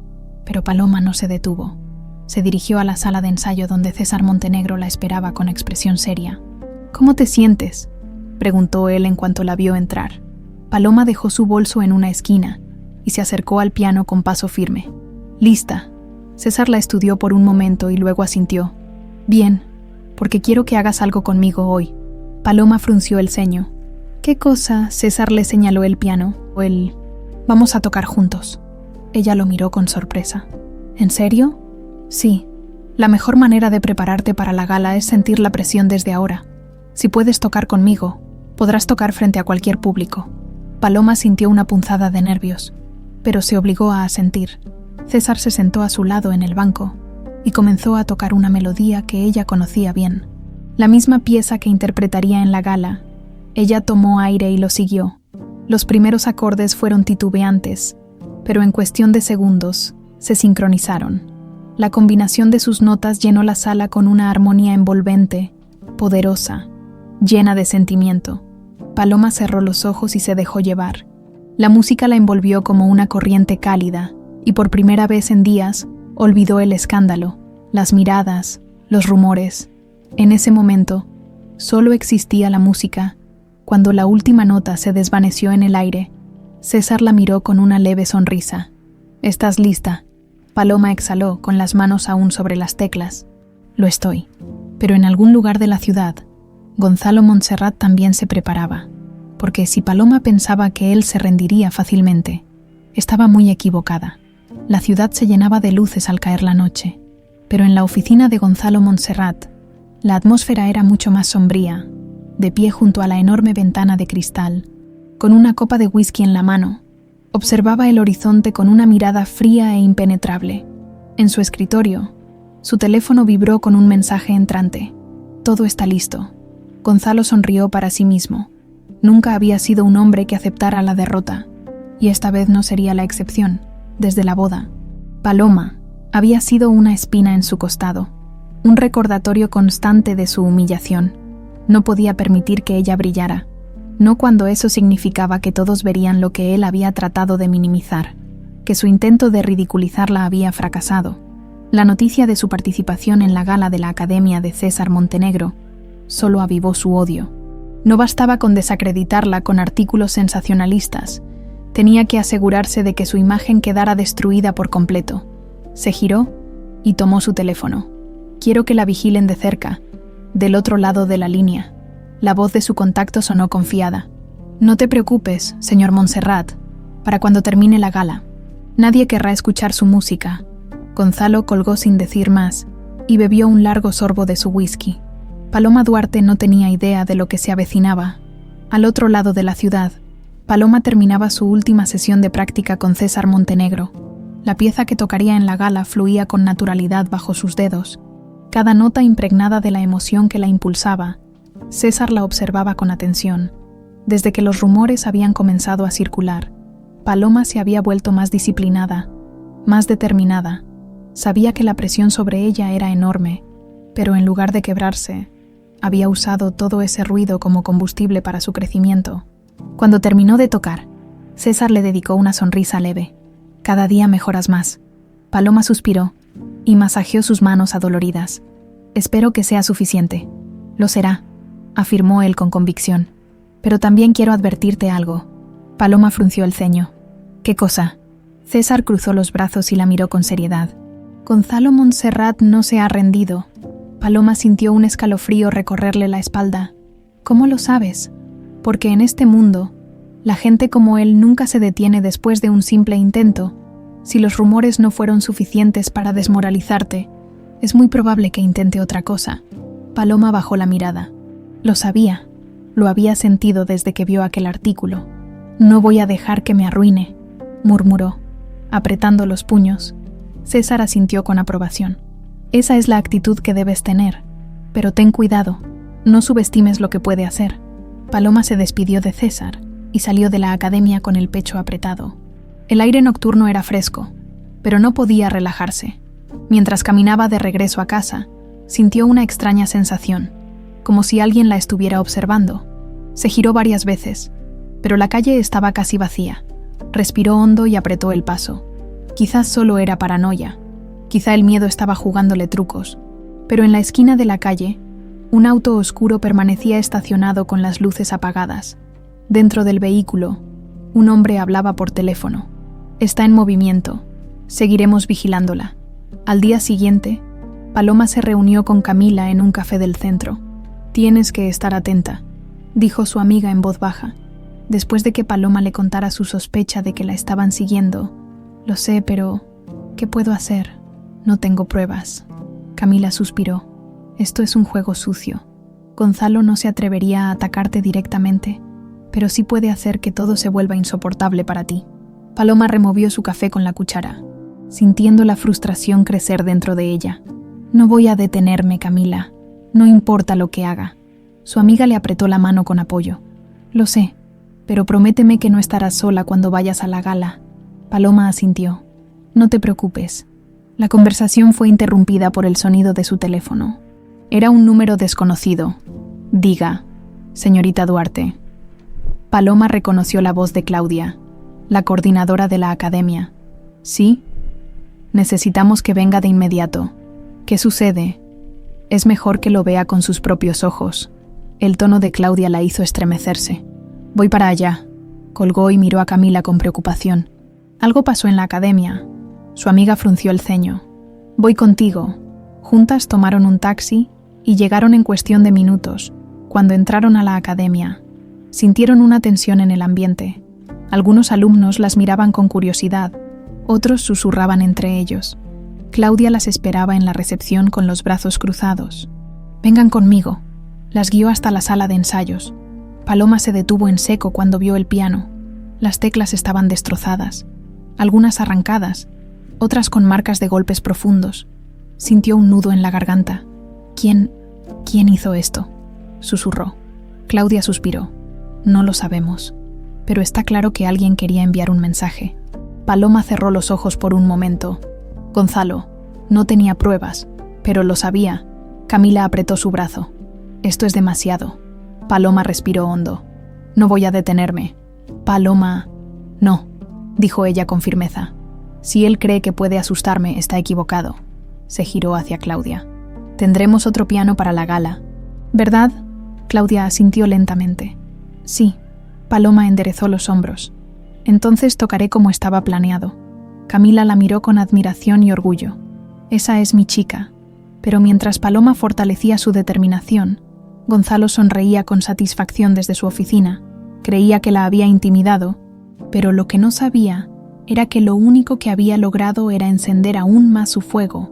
Pero Paloma no se detuvo. Se dirigió a la sala de ensayo donde César Montenegro la esperaba con expresión seria. «¿Cómo te sientes?», preguntó él en cuanto la vio entrar. Paloma dejó su bolso en una esquina y se acercó al piano con paso firme. «Lista». César la estudió por un momento y luego asintió. «Bien, porque quiero que hagas algo conmigo hoy». Paloma frunció el ceño. «¿Qué cosa?». César le señaló el piano. «Vamos a tocar juntos». Ella lo miró con sorpresa. «¿En serio?». «Sí. La mejor manera de prepararte para la gala es sentir la presión desde ahora. Si puedes tocar conmigo, podrás tocar frente a cualquier público». Paloma sintió una punzada de nervios, pero se obligó a asentir. César se sentó a su lado en el banco y comenzó a tocar una melodía que ella conocía bien. La misma pieza que interpretaría en la gala. Ella tomó aire y lo siguió. Los primeros acordes fueron titubeantes, pero en cuestión de segundos se sincronizaron. La combinación de sus notas llenó la sala con una armonía envolvente, poderosa, llena de sentimiento. Paloma cerró los ojos y se dejó llevar. La música la envolvió como una corriente cálida, y por primera vez en días olvidó el escándalo, las miradas, los rumores. En ese momento, solo existía la música. Cuando la última nota se desvaneció en el aire, César la miró con una leve sonrisa. «¿Estás lista?». Paloma exhaló, con las manos aún sobre las teclas. «Lo estoy». Pero en algún lugar de la ciudad, Gonzalo Montserrat también se preparaba, porque si Paloma pensaba que él se rendiría fácilmente, estaba muy equivocada. La ciudad se llenaba de luces al caer la noche, pero en la oficina de Gonzalo Montserrat, la atmósfera era mucho más sombría. De pie junto a la enorme ventana de cristal, con una copa de whisky en la mano, observaba el horizonte con una mirada fría e impenetrable. En su escritorio, su teléfono vibró con un mensaje entrante. «Todo está listo». Gonzalo sonrió para sí mismo. Nunca había sido un hombre que aceptara la derrota, y esta vez no sería la excepción. Desde la boda, Paloma había sido una espina en su costado, un recordatorio constante de su humillación. No podía permitir que ella brillara, no cuando eso significaba que todos verían lo que él había tratado de minimizar, que su intento de ridiculizarla había fracasado. La noticia de su participación en la gala de la Academia de César Montenegro solo avivó su odio. No bastaba con desacreditarla con artículos sensacionalistas, Tenía que asegurarse de que su imagen quedara destruida por completo. Se giró y tomó su teléfono. Quiero que la vigilen de cerca, del otro lado de la línea. La voz de su contacto sonó confiada. No te preocupes, señor Montserrat, para cuando termine la gala. Nadie querrá escuchar su música. Gonzalo colgó sin decir más y bebió un largo sorbo de su whisky. Paloma Duarte no tenía idea de lo que se avecinaba. Al otro lado de la ciudad, Paloma terminaba su última sesión de práctica con César Montenegro. La pieza que tocaría en la gala fluía con naturalidad bajo sus dedos. Cada nota impregnada de la emoción que la impulsaba. César la observaba con atención. Desde que los rumores habían comenzado a circular, Paloma se había vuelto más disciplinada, más determinada. Sabía que la presión sobre ella era enorme, pero en lugar de quebrarse, había usado todo ese ruido como combustible para su crecimiento. Cuando terminó de tocar, César le dedicó una sonrisa leve. Cada día mejoras más. Paloma suspiró y masajeó sus manos adoloridas. Espero que sea suficiente. Lo será, afirmó él con convicción. Pero también quiero advertirte algo. Paloma frunció el ceño. ¿Qué cosa? César cruzó los brazos y la miró con seriedad. Gonzalo Montserrat no se ha rendido. Paloma sintió un escalofrío recorrerle la espalda. ¿Cómo lo sabes? Porque en este mundo, la gente como él nunca se detiene después de un simple intento. Si los rumores no fueron suficientes para desmoralizarte, es muy probable que intente otra cosa. Paloma bajó la mirada. Lo sabía. Lo había sentido desde que vio aquel artículo. No voy a dejar que me arruine, murmuró, apretando los puños. César asintió con aprobación. Esa es la actitud que debes tener, pero ten cuidado, no subestimes lo que puede hacer. Paloma se despidió de César y salió de la academia con el pecho apretado. El aire nocturno era fresco, pero no podía relajarse. Mientras caminaba de regreso a casa, sintió una extraña sensación, como si alguien la estuviera observando. Se giró varias veces, pero la calle estaba casi vacía. Respiró hondo y apretó el paso. Quizás solo era paranoia, quizá el miedo estaba jugándole trucos, pero en la esquina de la calle, un auto oscuro permanecía estacionado con las luces apagadas. Dentro del vehículo, un hombre hablaba por teléfono. Está en movimiento. Seguiremos vigilándola. Al día siguiente, Paloma se reunió con Camila en un café del centro. Tienes que estar atenta, dijo su amiga en voz baja, después de que Paloma le contara su sospecha de que la estaban siguiendo. Lo sé, pero ¿qué puedo hacer? No tengo pruebas. Camila suspiró. Esto es un juego sucio. Gonzalo no se atrevería a atacarte directamente, pero sí puede hacer que todo se vuelva insoportable para ti. Paloma removió su café con la cuchara, sintiendo la frustración crecer dentro de ella. No voy a detenerme, Camila. No importa lo que haga. Su amiga le apretó la mano con apoyo. Lo sé, pero prométeme que no estarás sola cuando vayas a la gala. Paloma asintió. No te preocupes. La conversación fue interrumpida por el sonido de su teléfono. Era un número desconocido. Diga, señorita Duarte. Paloma reconoció la voz de Claudia, la coordinadora de la academia. ¿Sí? Necesitamos que venga de inmediato. ¿Qué sucede? Es mejor que lo vea con sus propios ojos. El tono de Claudia la hizo estremecerse. Voy para allá. Colgó y miró a Camila con preocupación. Algo pasó en la academia. Su amiga frunció el ceño. Voy contigo. Juntas tomaron un taxi y llegaron en cuestión de minutos. Cuando entraron a la academia, sintieron una tensión en el ambiente. Algunos alumnos las miraban con curiosidad, otros susurraban entre ellos. Claudia las esperaba en la recepción con los brazos cruzados. Vengan conmigo. Las guió hasta la sala de ensayos. Paloma se detuvo en seco cuando vio el piano. Las teclas estaban destrozadas, algunas arrancadas, otras con marcas de golpes profundos. Sintió un nudo en la garganta. ¿Quién hizo esto?, susurró. Claudia suspiró. No lo sabemos, pero está claro que alguien quería enviar un mensaje. Paloma cerró los ojos por un momento. Gonzalo no tenía pruebas, pero lo sabía. Camila apretó su brazo. Esto es demasiado. Paloma respiró hondo. No voy a detenerme. Paloma... No, dijo ella con firmeza. Si él cree que puede asustarme, está equivocado. Se giró hacia Claudia. Tendremos otro piano para la gala, ¿verdad? Claudia asintió lentamente. Sí. Paloma enderezó los hombros. Entonces tocaré como estaba planeado. Camila la miró con admiración y orgullo. Esa es mi chica. Pero mientras Paloma fortalecía su determinación, Gonzalo sonreía con satisfacción desde su oficina. Creía que la había intimidado, pero lo que no sabía era que lo único que había logrado era encender aún más su fuego,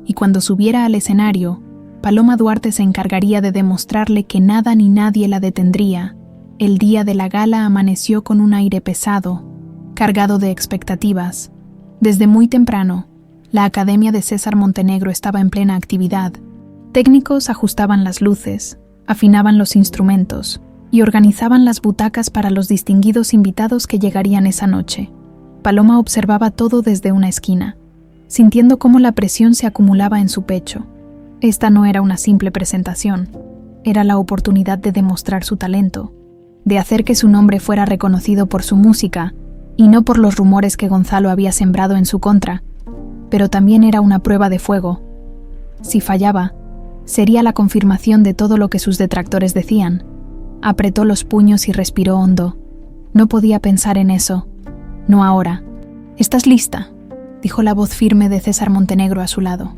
y cuando subiera al escenario, Paloma Duarte se encargaría de demostrarle que nada ni nadie la detendría. El día de la gala amaneció con un aire pesado, cargado de expectativas. Desde muy temprano, la Academia de César Montenegro estaba en plena actividad. Técnicos ajustaban las luces, afinaban los instrumentos y organizaban las butacas para los distinguidos invitados que llegarían esa noche. Paloma observaba todo desde una esquina, sintiendo cómo la presión se acumulaba en su pecho. Esta no era una simple presentación, era la oportunidad de demostrar su talento, de hacer que su nombre fuera reconocido por su música y no por los rumores que Gonzalo había sembrado en su contra, pero también era una prueba de fuego. Si fallaba, sería la confirmación de todo lo que sus detractores decían. Apretó los puños y respiró hondo. No podía pensar en eso. No ahora. «¿Estás lista?», dijo la voz firme de César Montenegro a su lado.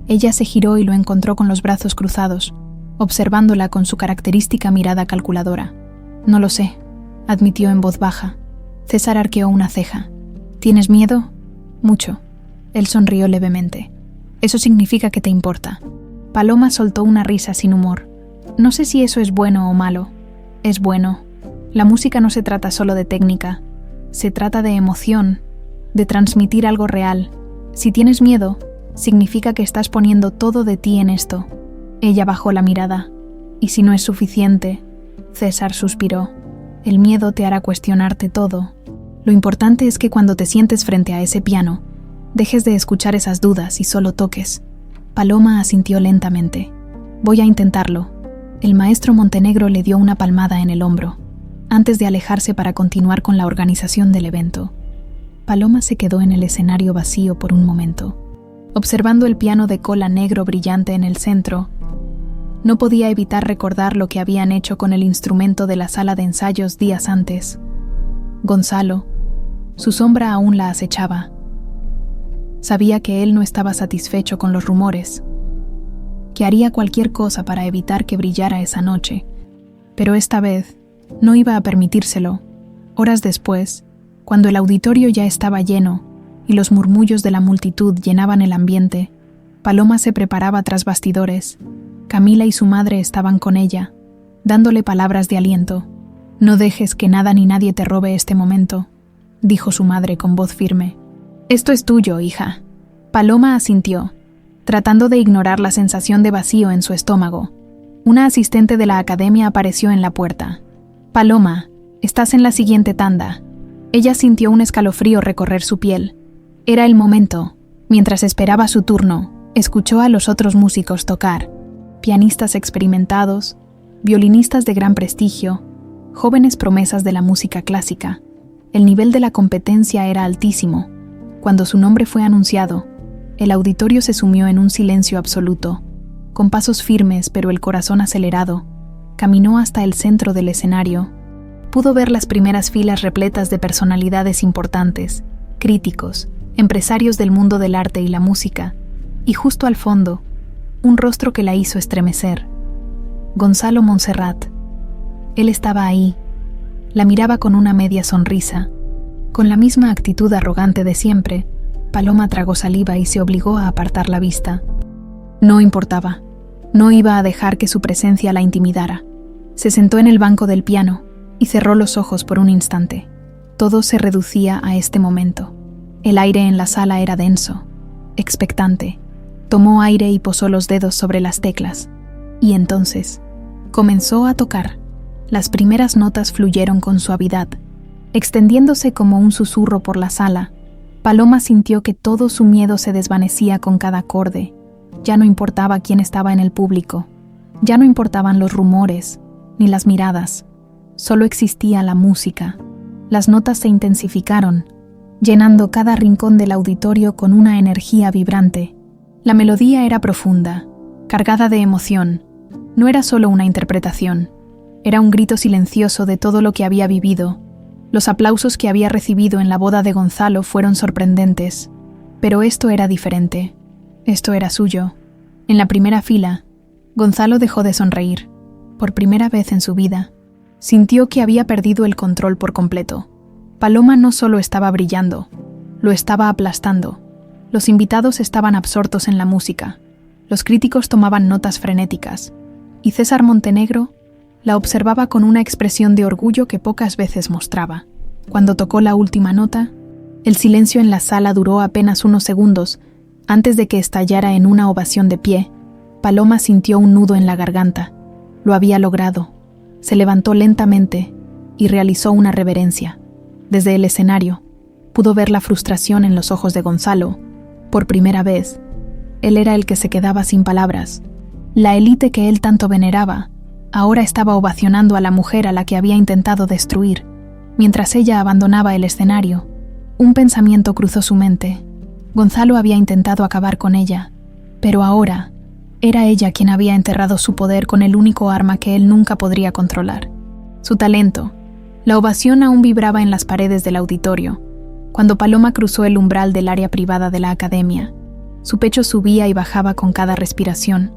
Ella se giró y lo encontró con los brazos cruzados, observándola con su característica mirada calculadora. «No lo sé», admitió en voz baja. César arqueó una ceja. «¿Tienes miedo?». «Mucho». Él sonrió levemente. «Eso significa que te importa». Paloma soltó una risa sin humor. «No sé si eso es bueno o malo». «Es bueno. La música no se trata solo de técnica. Se trata de emoción, de transmitir algo real. Si tienes miedo, significa que estás poniendo todo de ti en esto». Ella bajó la mirada. «¿Y si no es suficiente?». César suspiró. «El miedo te hará cuestionarte todo. Lo importante es que cuando te sientes frente a ese piano, dejes de escuchar esas dudas y solo toques». Paloma asintió lentamente. «Voy a intentarlo». El maestro Montenegro le dio una palmada en el hombro, antes de alejarse para continuar con la organización del evento. Paloma se quedó en el escenario vacío por un momento, observando el piano de cola negro brillante en el centro. No podía evitar recordar lo que habían hecho con el instrumento de la sala de ensayos días antes. Gonzalo, su sombra aún la acechaba. Sabía que él no estaba satisfecho con los rumores, que haría cualquier cosa para evitar que brillara esa noche, pero esta vez no iba a permitírselo. Horas después, cuando el auditorio ya estaba lleno y los murmullos de la multitud llenaban el ambiente, Paloma se preparaba tras bastidores. Camila y su madre estaban con ella, dándole palabras de aliento. «No dejes que nada ni nadie te robe este momento», dijo su madre con voz firme. «Esto es tuyo, hija». Paloma asintió, tratando de ignorar la sensación de vacío en su estómago. Una asistente de la academia apareció en la puerta. «Paloma, estás en la siguiente tanda». Ella sintió un escalofrío recorrer su piel. Era el momento. Mientras esperaba su turno, escuchó a los otros músicos tocar. Pianistas experimentados, violinistas de gran prestigio, jóvenes promesas de la música clásica. El nivel de la competencia era altísimo. Cuando su nombre fue anunciado, el auditorio se sumió en un silencio absoluto. Con pasos firmes pero el corazón acelerado, caminó hasta el centro del escenario. Pudo ver las primeras filas repletas de personalidades importantes, críticos, empresarios del mundo del arte y la música, y justo al fondo, un rostro que la hizo estremecer. Gonzalo Montserrat. Él estaba ahí. La miraba con una media sonrisa. Con la misma actitud arrogante de siempre, Paloma tragó saliva y se obligó a apartar la vista. No importaba. No iba a dejar que su presencia la intimidara. Se sentó en el banco del piano y cerró los ojos por un instante. Todo se reducía a este momento. El aire en la sala era denso, expectante. Tomó aire y posó los dedos sobre las teclas. Y entonces, comenzó a tocar. Las primeras notas fluyeron con suavidad, extendiéndose como un susurro por la sala. Paloma sintió que todo su miedo se desvanecía con cada acorde. Ya no importaba quién estaba en el público. Ya no importaban los rumores, ni las miradas. Solo existía la música. Las notas se intensificaron, llenando cada rincón del auditorio con una energía vibrante. La melodía era profunda, cargada de emoción. No era solo una interpretación. Era un grito silencioso de todo lo que había vivido, Los aplausos que había recibido en la boda de Gonzalo fueron sorprendentes, pero esto era diferente. Esto era suyo. En la primera fila, Gonzalo dejó de sonreír. Por primera vez en su vida, sintió que había perdido el control por completo. Paloma no solo estaba brillando, lo estaba aplastando. Los invitados estaban absortos en la música, los críticos tomaban notas frenéticas, y César Montenegro la observaba con una expresión de orgullo que pocas veces mostraba. Cuando tocó la última nota, el silencio en la sala duró apenas unos segundos. Antes de que estallara en una ovación de pie, Paloma sintió un nudo en la garganta. Lo había logrado. Se levantó lentamente y realizó una reverencia. Desde el escenario, pudo ver la frustración en los ojos de Gonzalo. Por primera vez, él era el que se quedaba sin palabras. La élite que él tanto veneraba, ahora estaba ovacionando a la mujer a la que había intentado destruir. Mientras ella abandonaba el escenario, un pensamiento cruzó su mente. Gonzalo había intentado acabar con ella, pero ahora era ella quien había enterrado su poder con el único arma que él nunca podría controlar: su talento. La ovación aún vibraba en las paredes del auditorio. Cuando Paloma cruzó el umbral del área privada de la academia, su pecho subía y bajaba con cada respiración.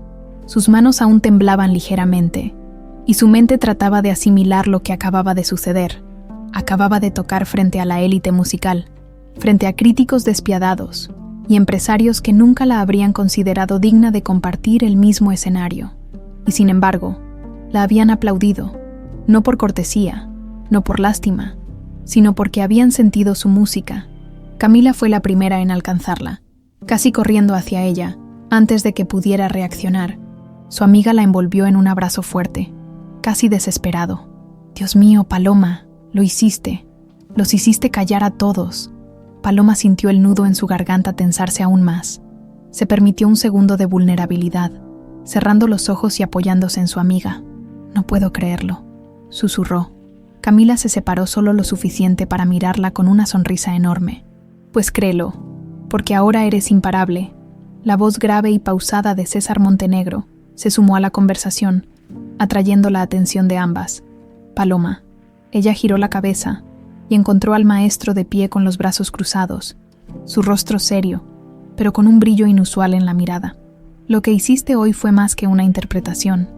Sus manos aún temblaban ligeramente, y su mente trataba de asimilar lo que acababa de suceder. Acababa de tocar frente a la élite musical, frente a críticos despiadados y empresarios que nunca la habrían considerado digna de compartir el mismo escenario. Y sin embargo, la habían aplaudido, no por cortesía, no por lástima, sino porque habían sentido su música. Camila fue la primera en alcanzarla, casi corriendo hacia ella, antes de que pudiera reaccionar. Su amiga la envolvió en un abrazo fuerte, casi desesperado. «Dios mío, Paloma, lo hiciste. Los hiciste callar a todos». Paloma sintió el nudo en su garganta tensarse aún más. Se permitió un segundo de vulnerabilidad, cerrando los ojos y apoyándose en su amiga. «No puedo creerlo», susurró. Camila se separó solo lo suficiente para mirarla con una sonrisa enorme. «Pues créelo, porque ahora eres imparable». La voz grave y pausada de César Montenegro se sumó a la conversación, atrayendo la atención de ambas. «Paloma». Ella giró la cabeza y encontró al maestro de pie con los brazos cruzados, su rostro serio, pero con un brillo inusual en la mirada. «Lo que hiciste hoy fue más que una interpretación,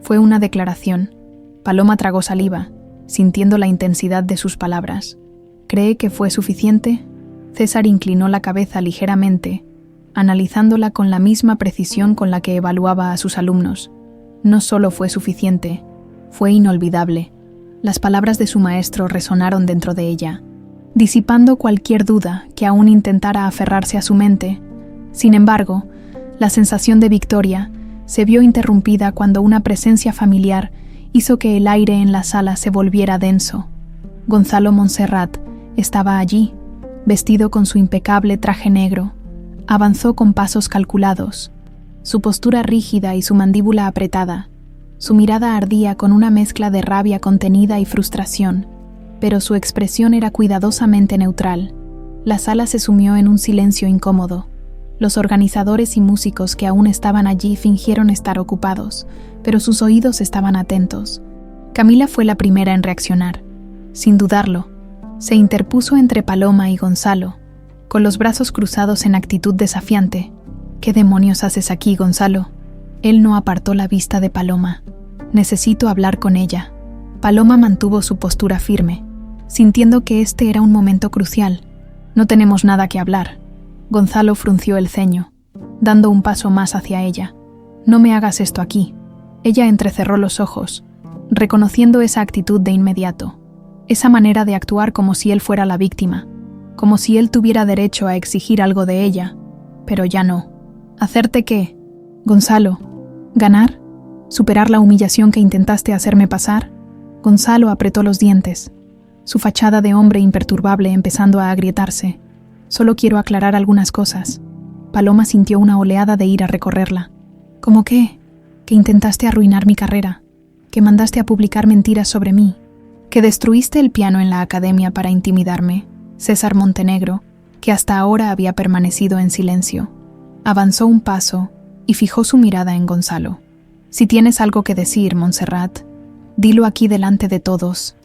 fue una declaración». Paloma tragó saliva, sintiendo la intensidad de sus palabras. «¿Cree que fue suficiente?». César inclinó la cabeza ligeramente, analizándola con la misma precisión con la que evaluaba a sus alumnos. No solo fue suficiente, fue inolvidable. Las palabras de su maestro resonaron dentro de ella, disipando cualquier duda que aún intentara aferrarse a su mente. Sin embargo, la sensación de victoria se vio interrumpida cuando una presencia familiar hizo que el aire en la sala se volviera denso. Gonzalo Montserrat estaba allí, vestido con su impecable traje negro. Avanzó con pasos calculados, su postura rígida y su mandíbula apretada. Su mirada ardía con una mezcla de rabia contenida y frustración, pero su expresión era cuidadosamente neutral. La sala se sumió en un silencio incómodo. Los organizadores y músicos que aún estaban allí fingieron estar ocupados, pero sus oídos estaban atentos. Camila fue la primera en reaccionar. Sin dudarlo, se interpuso entre Paloma y Gonzalo, con los brazos cruzados en actitud desafiante. «¿Qué demonios haces aquí, Gonzalo?». Él no apartó la vista de Paloma. «Necesito hablar con ella». Paloma mantuvo su postura firme, sintiendo que este era un momento crucial. «No tenemos nada que hablar». Gonzalo frunció el ceño, dando un paso más hacia ella. «No me hagas esto aquí». Ella entrecerró los ojos, reconociendo esa actitud de inmediato, esa manera de actuar como si él fuera la víctima, como si él tuviera derecho a exigir algo de ella. Pero ya no. «¿Hacerte qué, Gonzalo? ¿Ganar? ¿Superar la humillación que intentaste hacerme pasar?». Gonzalo apretó los dientes, su fachada de hombre imperturbable empezando a agrietarse. «Solo quiero aclarar algunas cosas». Paloma sintió una oleada de ira recorrerla. «¿Cómo qué? Que intentaste arruinar mi carrera, que mandaste a publicar mentiras sobre mí, que destruiste el piano en la academia para intimidarme». César Montenegro, que hasta ahora había permanecido en silencio, avanzó un paso y fijó su mirada en Gonzalo. «Si tienes algo que decir, Montserrat, dilo aquí delante de todos».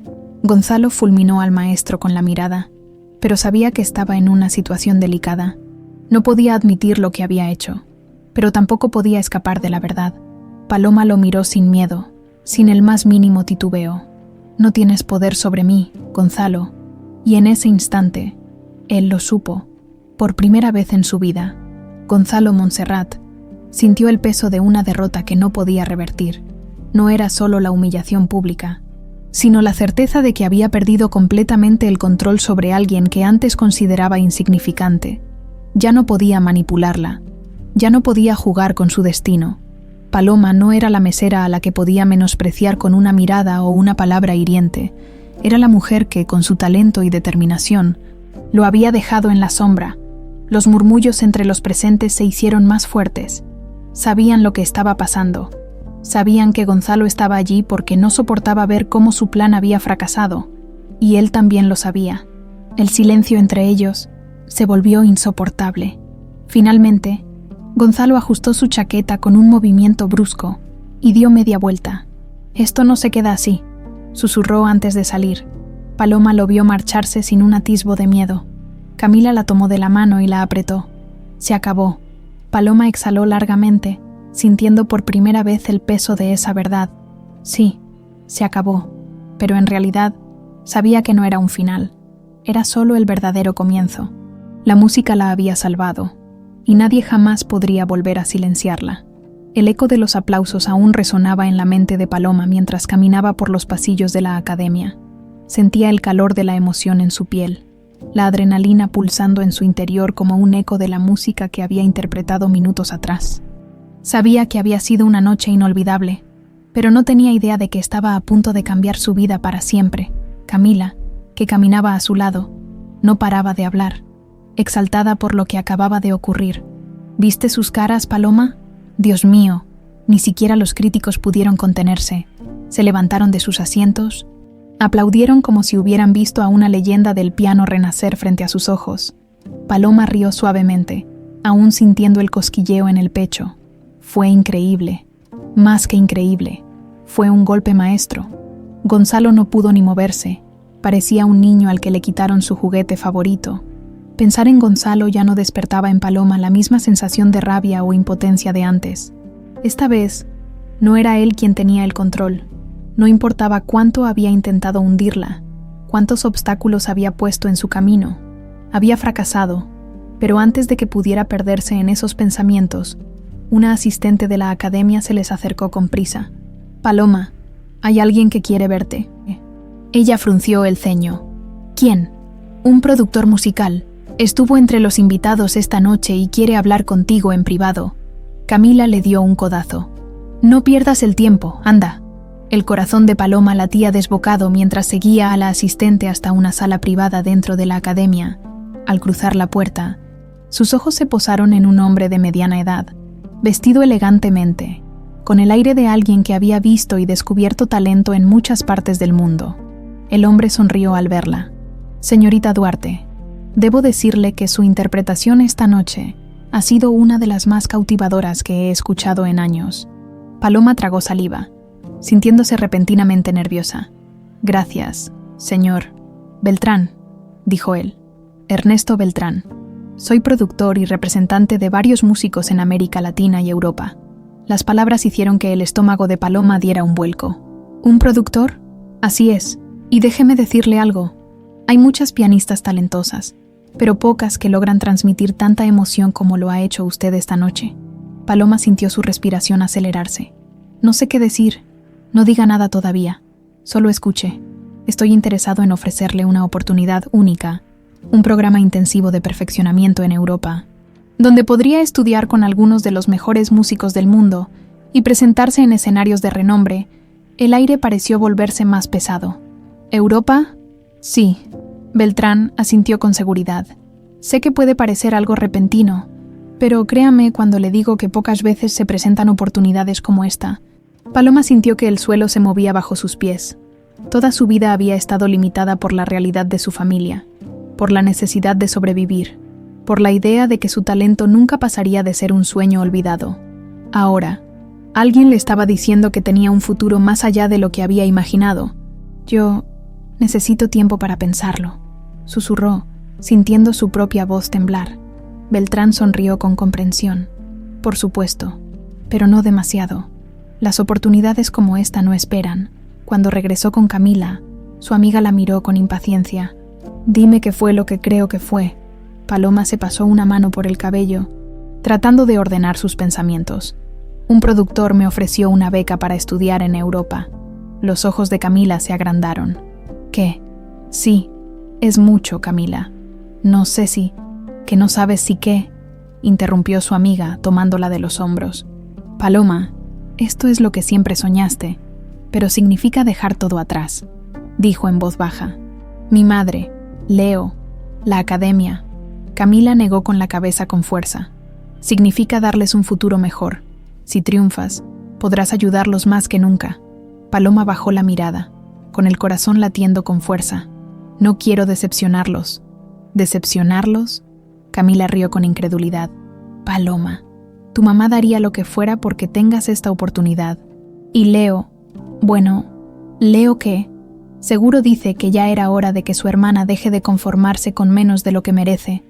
Gonzalo fulminó al maestro con la mirada, pero sabía que estaba en una situación delicada. No podía admitir lo que había hecho, pero tampoco podía escapar de la verdad. Paloma lo miró sin miedo, sin el más mínimo titubeo. «No tienes poder sobre mí, Gonzalo». Y en ese instante, él lo supo, por primera vez en su vida. Gonzalo Montserrat sintió el peso de una derrota que no podía revertir. No era solo la humillación pública, sino la certeza de que había perdido completamente el control sobre alguien que antes consideraba insignificante. Ya no podía manipularla, ya no podía jugar con su destino. Paloma no era la mesera a la que podía menospreciar con una mirada o una palabra hiriente. Era la mujer que, con su talento y determinación, lo había dejado en la sombra. Los murmullos entre los presentes se hicieron más fuertes. Sabían lo que estaba pasando. Sabían que Gonzalo estaba allí porque no soportaba ver cómo su plan había fracasado, y él también lo sabía. El silencio entre ellos se volvió insoportable. Finalmente, Gonzalo ajustó su chaqueta con un movimiento brusco y dio media vuelta. «Esto no se queda así», susurró antes de salir. Paloma lo vio marcharse sin un atisbo de miedo. Camila la tomó de la mano y la apretó. Se acabó. Paloma exhaló largamente, sintiendo por primera vez el peso de esa verdad. Sí, se acabó, pero en realidad sabía que no era un final. Era solo el verdadero comienzo. La música la había salvado, y nadie jamás podría volver a silenciarla. El eco de los aplausos aún resonaba en la mente de Paloma mientras caminaba por los pasillos de la academia. Sentía el calor de la emoción en su piel, la adrenalina pulsando en su interior como un eco de la música que había interpretado minutos atrás. Sabía que había sido una noche inolvidable, pero no tenía idea de que estaba a punto de cambiar su vida para siempre. Camila, que caminaba a su lado, no paraba de hablar, exaltada por lo que acababa de ocurrir. ¿Viste sus caras, Paloma? Dios mío, ni siquiera los críticos pudieron contenerse. Se levantaron de sus asientos, aplaudieron como si hubieran visto a una leyenda del piano renacer frente a sus ojos. Paloma rió suavemente, aún sintiendo el cosquilleo en el pecho. Fue increíble, más que increíble. Fue un golpe maestro. Gonzalo no pudo ni moverse. Parecía un niño al que le quitaron su juguete favorito. Pensar en Gonzalo ya no despertaba en Paloma la misma sensación de rabia o impotencia de antes. Esta vez, no era él quien tenía el control. No importaba cuánto había intentado hundirla, cuántos obstáculos había puesto en su camino. Había fracasado, pero antes de que pudiera perderse en esos pensamientos, una asistente de la academia se les acercó con prisa. «Paloma, hay alguien que quiere verte». Ella frunció el ceño. «¿Quién?» «Un productor musical. Estuvo entre los invitados esta noche y quiere hablar contigo en privado». Camila le dio un codazo. «No pierdas el tiempo, anda». El corazón de Paloma latía desbocado mientras seguía a la asistente hasta una sala privada dentro de la academia. Al cruzar la puerta, sus ojos se posaron en un hombre de mediana edad, vestido elegantemente, con el aire de alguien que había visto y descubierto talento en muchas partes del mundo. El hombre sonrió al verla. «Señorita Duarte, debo decirle que su interpretación esta noche ha sido una de las más cautivadoras que he escuchado en años». Paloma tragó saliva, sintiéndose repentinamente nerviosa. «Gracias, señor Beltrán», dijo él. «Ernesto Beltrán. Soy productor y representante de varios músicos en América Latina y Europa». Las palabras hicieron que el estómago de Paloma diera un vuelco. «¿Un productor? Así es. Y déjeme decirle algo. Hay muchas pianistas talentosas, pero pocas que logran transmitir tanta emoción como lo ha hecho usted esta noche». Paloma sintió su respiración acelerarse. «No sé qué decir. No diga nada todavía. Solo escuche. Estoy interesado en ofrecerle una oportunidad única, un programa intensivo de perfeccionamiento en Europa, donde podría estudiar con algunos de los mejores músicos del mundo y presentarse en escenarios de renombre». El aire pareció volverse más pesado. «¿Europa? Sí». Beltrán asintió con seguridad. «Sé que puede parecer algo repentino, pero créame cuando le digo que pocas veces se presentan oportunidades como esta». Paloma sintió que el suelo se movía bajo sus pies. Toda su vida había estado limitada por la realidad de su familia, por la necesidad de sobrevivir, por la idea de que su talento nunca pasaría de ser un sueño olvidado. Ahora, alguien le estaba diciendo que tenía un futuro más allá de lo que había imaginado. Necesito tiempo para pensarlo, susurró, sintiendo su propia voz temblar. Beltrán sonrió con comprensión. Por supuesto, pero no demasiado. Las oportunidades como esta no esperan. Cuando regresó con Camila, su amiga la miró con impaciencia. Dime qué fue lo que creo que fue. Paloma se pasó una mano por el cabello, tratando de ordenar sus pensamientos. Un productor me ofreció una beca para estudiar en Europa. Los ojos de Camila se agrandaron. ¿Qué? Sí, es mucho, Camila. No sé si, que no sabes si qué, interrumpió su amiga, tomándola de los hombros. Paloma, esto es lo que siempre soñaste, pero significa dejar todo atrás, dijo en voz baja. Mi madre, Leo, la academia. Camila negó con la cabeza con fuerza. Significa darles un futuro mejor. Si triunfas, podrás ayudarlos más que nunca. Paloma bajó la mirada, con el corazón latiendo con fuerza. No quiero decepcionarlos. ¿Decepcionarlos? Camila rió con incredulidad. Paloma, tu mamá daría lo que fuera porque tengas esta oportunidad. Y Leo, bueno, ¿Leo qué? Seguro dice que ya era hora de que su hermana deje de conformarse con menos de lo que merece.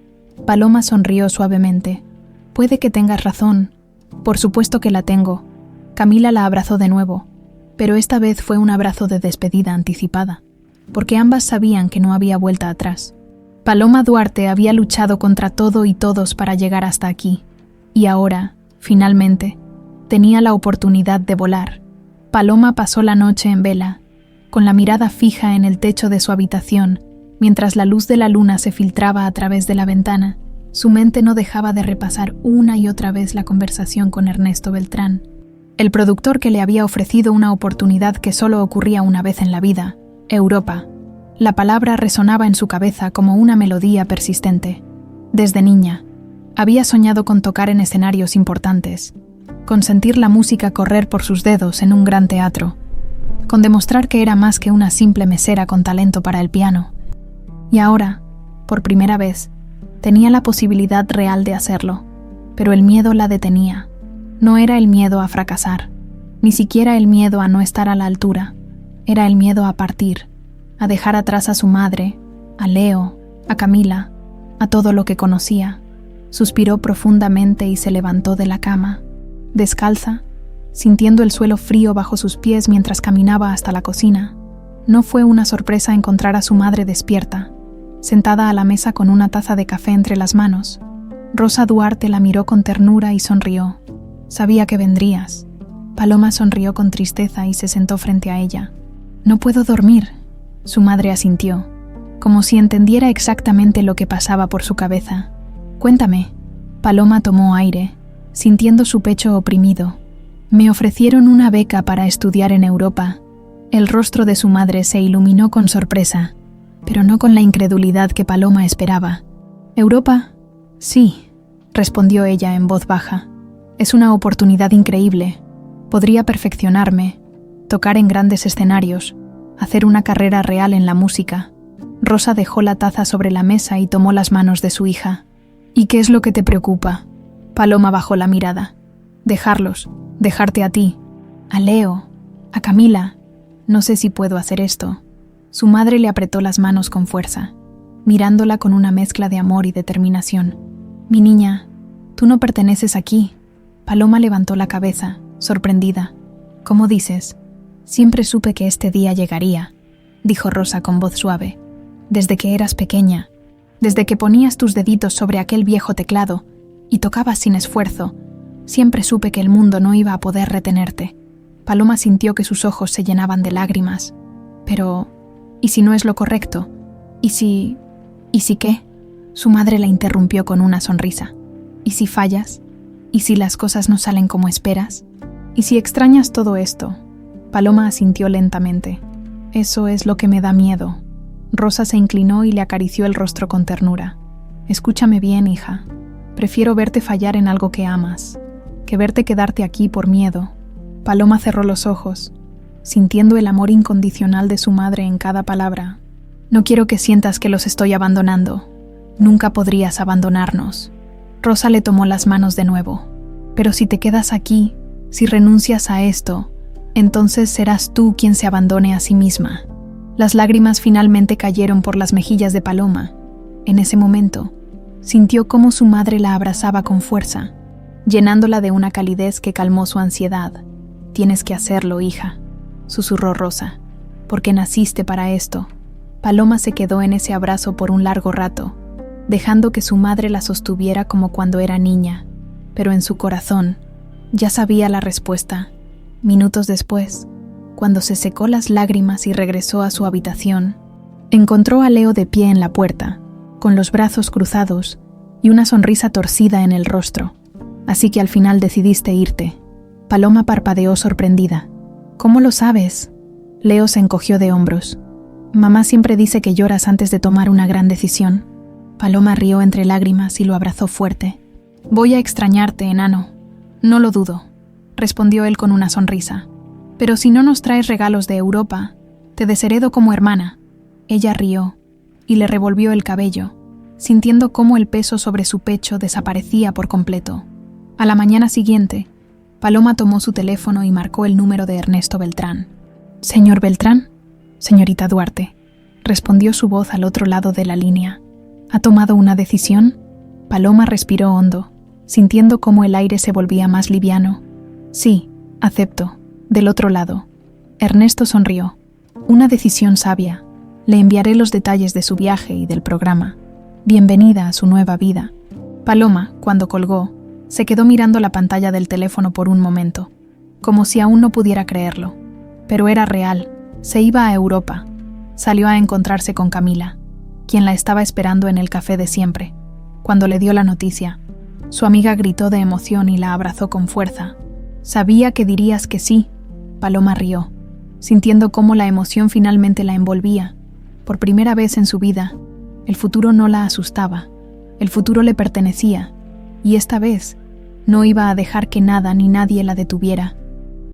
Paloma sonrió suavemente. Puede que tengas razón. Por supuesto que la tengo. Camila la abrazó de nuevo, pero esta vez fue un abrazo de despedida anticipada, porque ambas sabían que no había vuelta atrás. Paloma Duarte había luchado contra todo y todos para llegar hasta aquí, y ahora, finalmente, tenía la oportunidad de volar. Paloma pasó la noche en vela, con la mirada fija en el techo de su habitación, mientras la luz de la luna se filtraba a través de la ventana. Su mente no dejaba de repasar una y otra vez la conversación con Ernesto Beltrán, el productor que le había ofrecido una oportunidad que solo ocurría una vez en la vida, Europa. La palabra resonaba en su cabeza como una melodía persistente. Desde niña, había soñado con tocar en escenarios importantes, con sentir la música correr por sus dedos en un gran teatro, con demostrar que era más que una simple mesera con talento para el piano. Y ahora, por primera vez, tenía la posibilidad real de hacerlo, pero el miedo la detenía. No era el miedo a fracasar, ni siquiera el miedo a no estar a la altura. Era el miedo a partir, a dejar atrás a su madre, a Leo, a Camila, a todo lo que conocía. Suspiró profundamente y se levantó de la cama, descalza, sintiendo el suelo frío bajo sus pies mientras caminaba hasta la cocina. No fue una sorpresa encontrar a su madre despierta, sentada a la mesa con una taza de café entre las manos. Rosa Duarte la miró con ternura y sonrió. Sabía que vendrías. Paloma sonrió con tristeza y se sentó frente a ella. No puedo dormir, su madre asintió, como si entendiera exactamente lo que pasaba por su cabeza. Cuéntame. Paloma tomó aire, sintiendo su pecho oprimido. Me ofrecieron una beca para estudiar en Europa. El rostro de su madre se iluminó con sorpresa, pero no con la incredulidad que Paloma esperaba. ¿Europa? Sí, respondió ella en voz baja. Es una oportunidad increíble. Podría perfeccionarme, tocar en grandes escenarios, hacer una carrera real en la música. Rosa dejó la taza sobre la mesa y tomó las manos de su hija. ¿Y qué es lo que te preocupa? Paloma bajó la mirada. Dejarlos, dejarte a ti, a Leo, a Camila. No sé si puedo hacer esto. Su madre le apretó las manos con fuerza, mirándola con una mezcla de amor y determinación. Mi niña, tú no perteneces aquí. Paloma levantó la cabeza, sorprendida. ¿Cómo dices? Siempre supe que este día llegaría, dijo Rosa con voz suave. Desde que eras pequeña, desde que ponías tus deditos sobre aquel viejo teclado y tocabas sin esfuerzo, siempre supe que el mundo no iba a poder retenerte. Paloma sintió que sus ojos se llenaban de lágrimas. Pero, ¿y si no es lo correcto? ¿Y si qué? Su madre la interrumpió con una sonrisa. ¿Y si fallas? ¿Y si las cosas no salen como esperas? ¿Y si extrañas todo esto? Paloma asintió lentamente. Eso es lo que me da miedo. Rosa se inclinó y le acarició el rostro con ternura. Escúchame bien, hija. Prefiero verte fallar en algo que amas, que verte quedarte aquí por miedo. Paloma cerró los ojos, sintiendo el amor incondicional de su madre en cada palabra. No quiero que sientas que los estoy abandonando. Nunca podrías abandonarnos. Rosa le tomó las manos de nuevo. Pero si te quedas aquí, si renuncias a esto, entonces serás tú quien se abandone a sí misma. Las lágrimas finalmente cayeron por las mejillas de Paloma. En ese momento, sintió cómo su madre la abrazaba con fuerza, llenándola de una calidez que calmó su ansiedad. «Tienes que hacerlo, hija», susurró Rosa, «porque naciste para esto». Paloma se quedó en ese abrazo por un largo rato, dejando que su madre la sostuviera como cuando era niña, pero en su corazón ya sabía la respuesta. Minutos después, cuando se secó las lágrimas y regresó a su habitación, encontró a Leo de pie en la puerta, con los brazos cruzados y una sonrisa torcida en el rostro. «Así que al final decidiste irte». Paloma parpadeó sorprendida. «¿Cómo lo sabes?». Leo se encogió de hombros. «Mamá siempre dice que lloras antes de tomar una gran decisión». Paloma rió entre lágrimas y lo abrazó fuerte. «Voy a extrañarte, enano». «No lo dudo», respondió él con una sonrisa. «Pero si no nos traes regalos de Europa, te desheredo como hermana». Ella rió y le revolvió el cabello, sintiendo cómo el peso sobre su pecho desaparecía por completo. A la mañana siguiente, Paloma tomó su teléfono y marcó el número de Ernesto Beltrán. «¿Señor Beltrán?» «Señorita Duarte», respondió su voz al otro lado de la línea. «¿Ha tomado una decisión?» Paloma respiró hondo, sintiendo cómo el aire se volvía más liviano. «Sí, acepto». Del otro lado, Ernesto sonrió. «Una decisión sabia. Le enviaré los detalles de su viaje y del programa. Bienvenida a su nueva vida». Paloma, cuando colgó, se quedó mirando la pantalla del teléfono por un momento, como si aún no pudiera creerlo. Pero era real. Se iba a Europa. Salió a encontrarse con Camila, quien la estaba esperando en el café de siempre. Cuando le dio la noticia, su amiga gritó de emoción y la abrazó con fuerza. «Sabía que dirías que sí». Paloma rió, sintiendo cómo la emoción finalmente la envolvía. Por primera vez en su vida, el futuro no la asustaba. El futuro le pertenecía, y esta vez no iba a dejar que nada ni nadie la detuviera.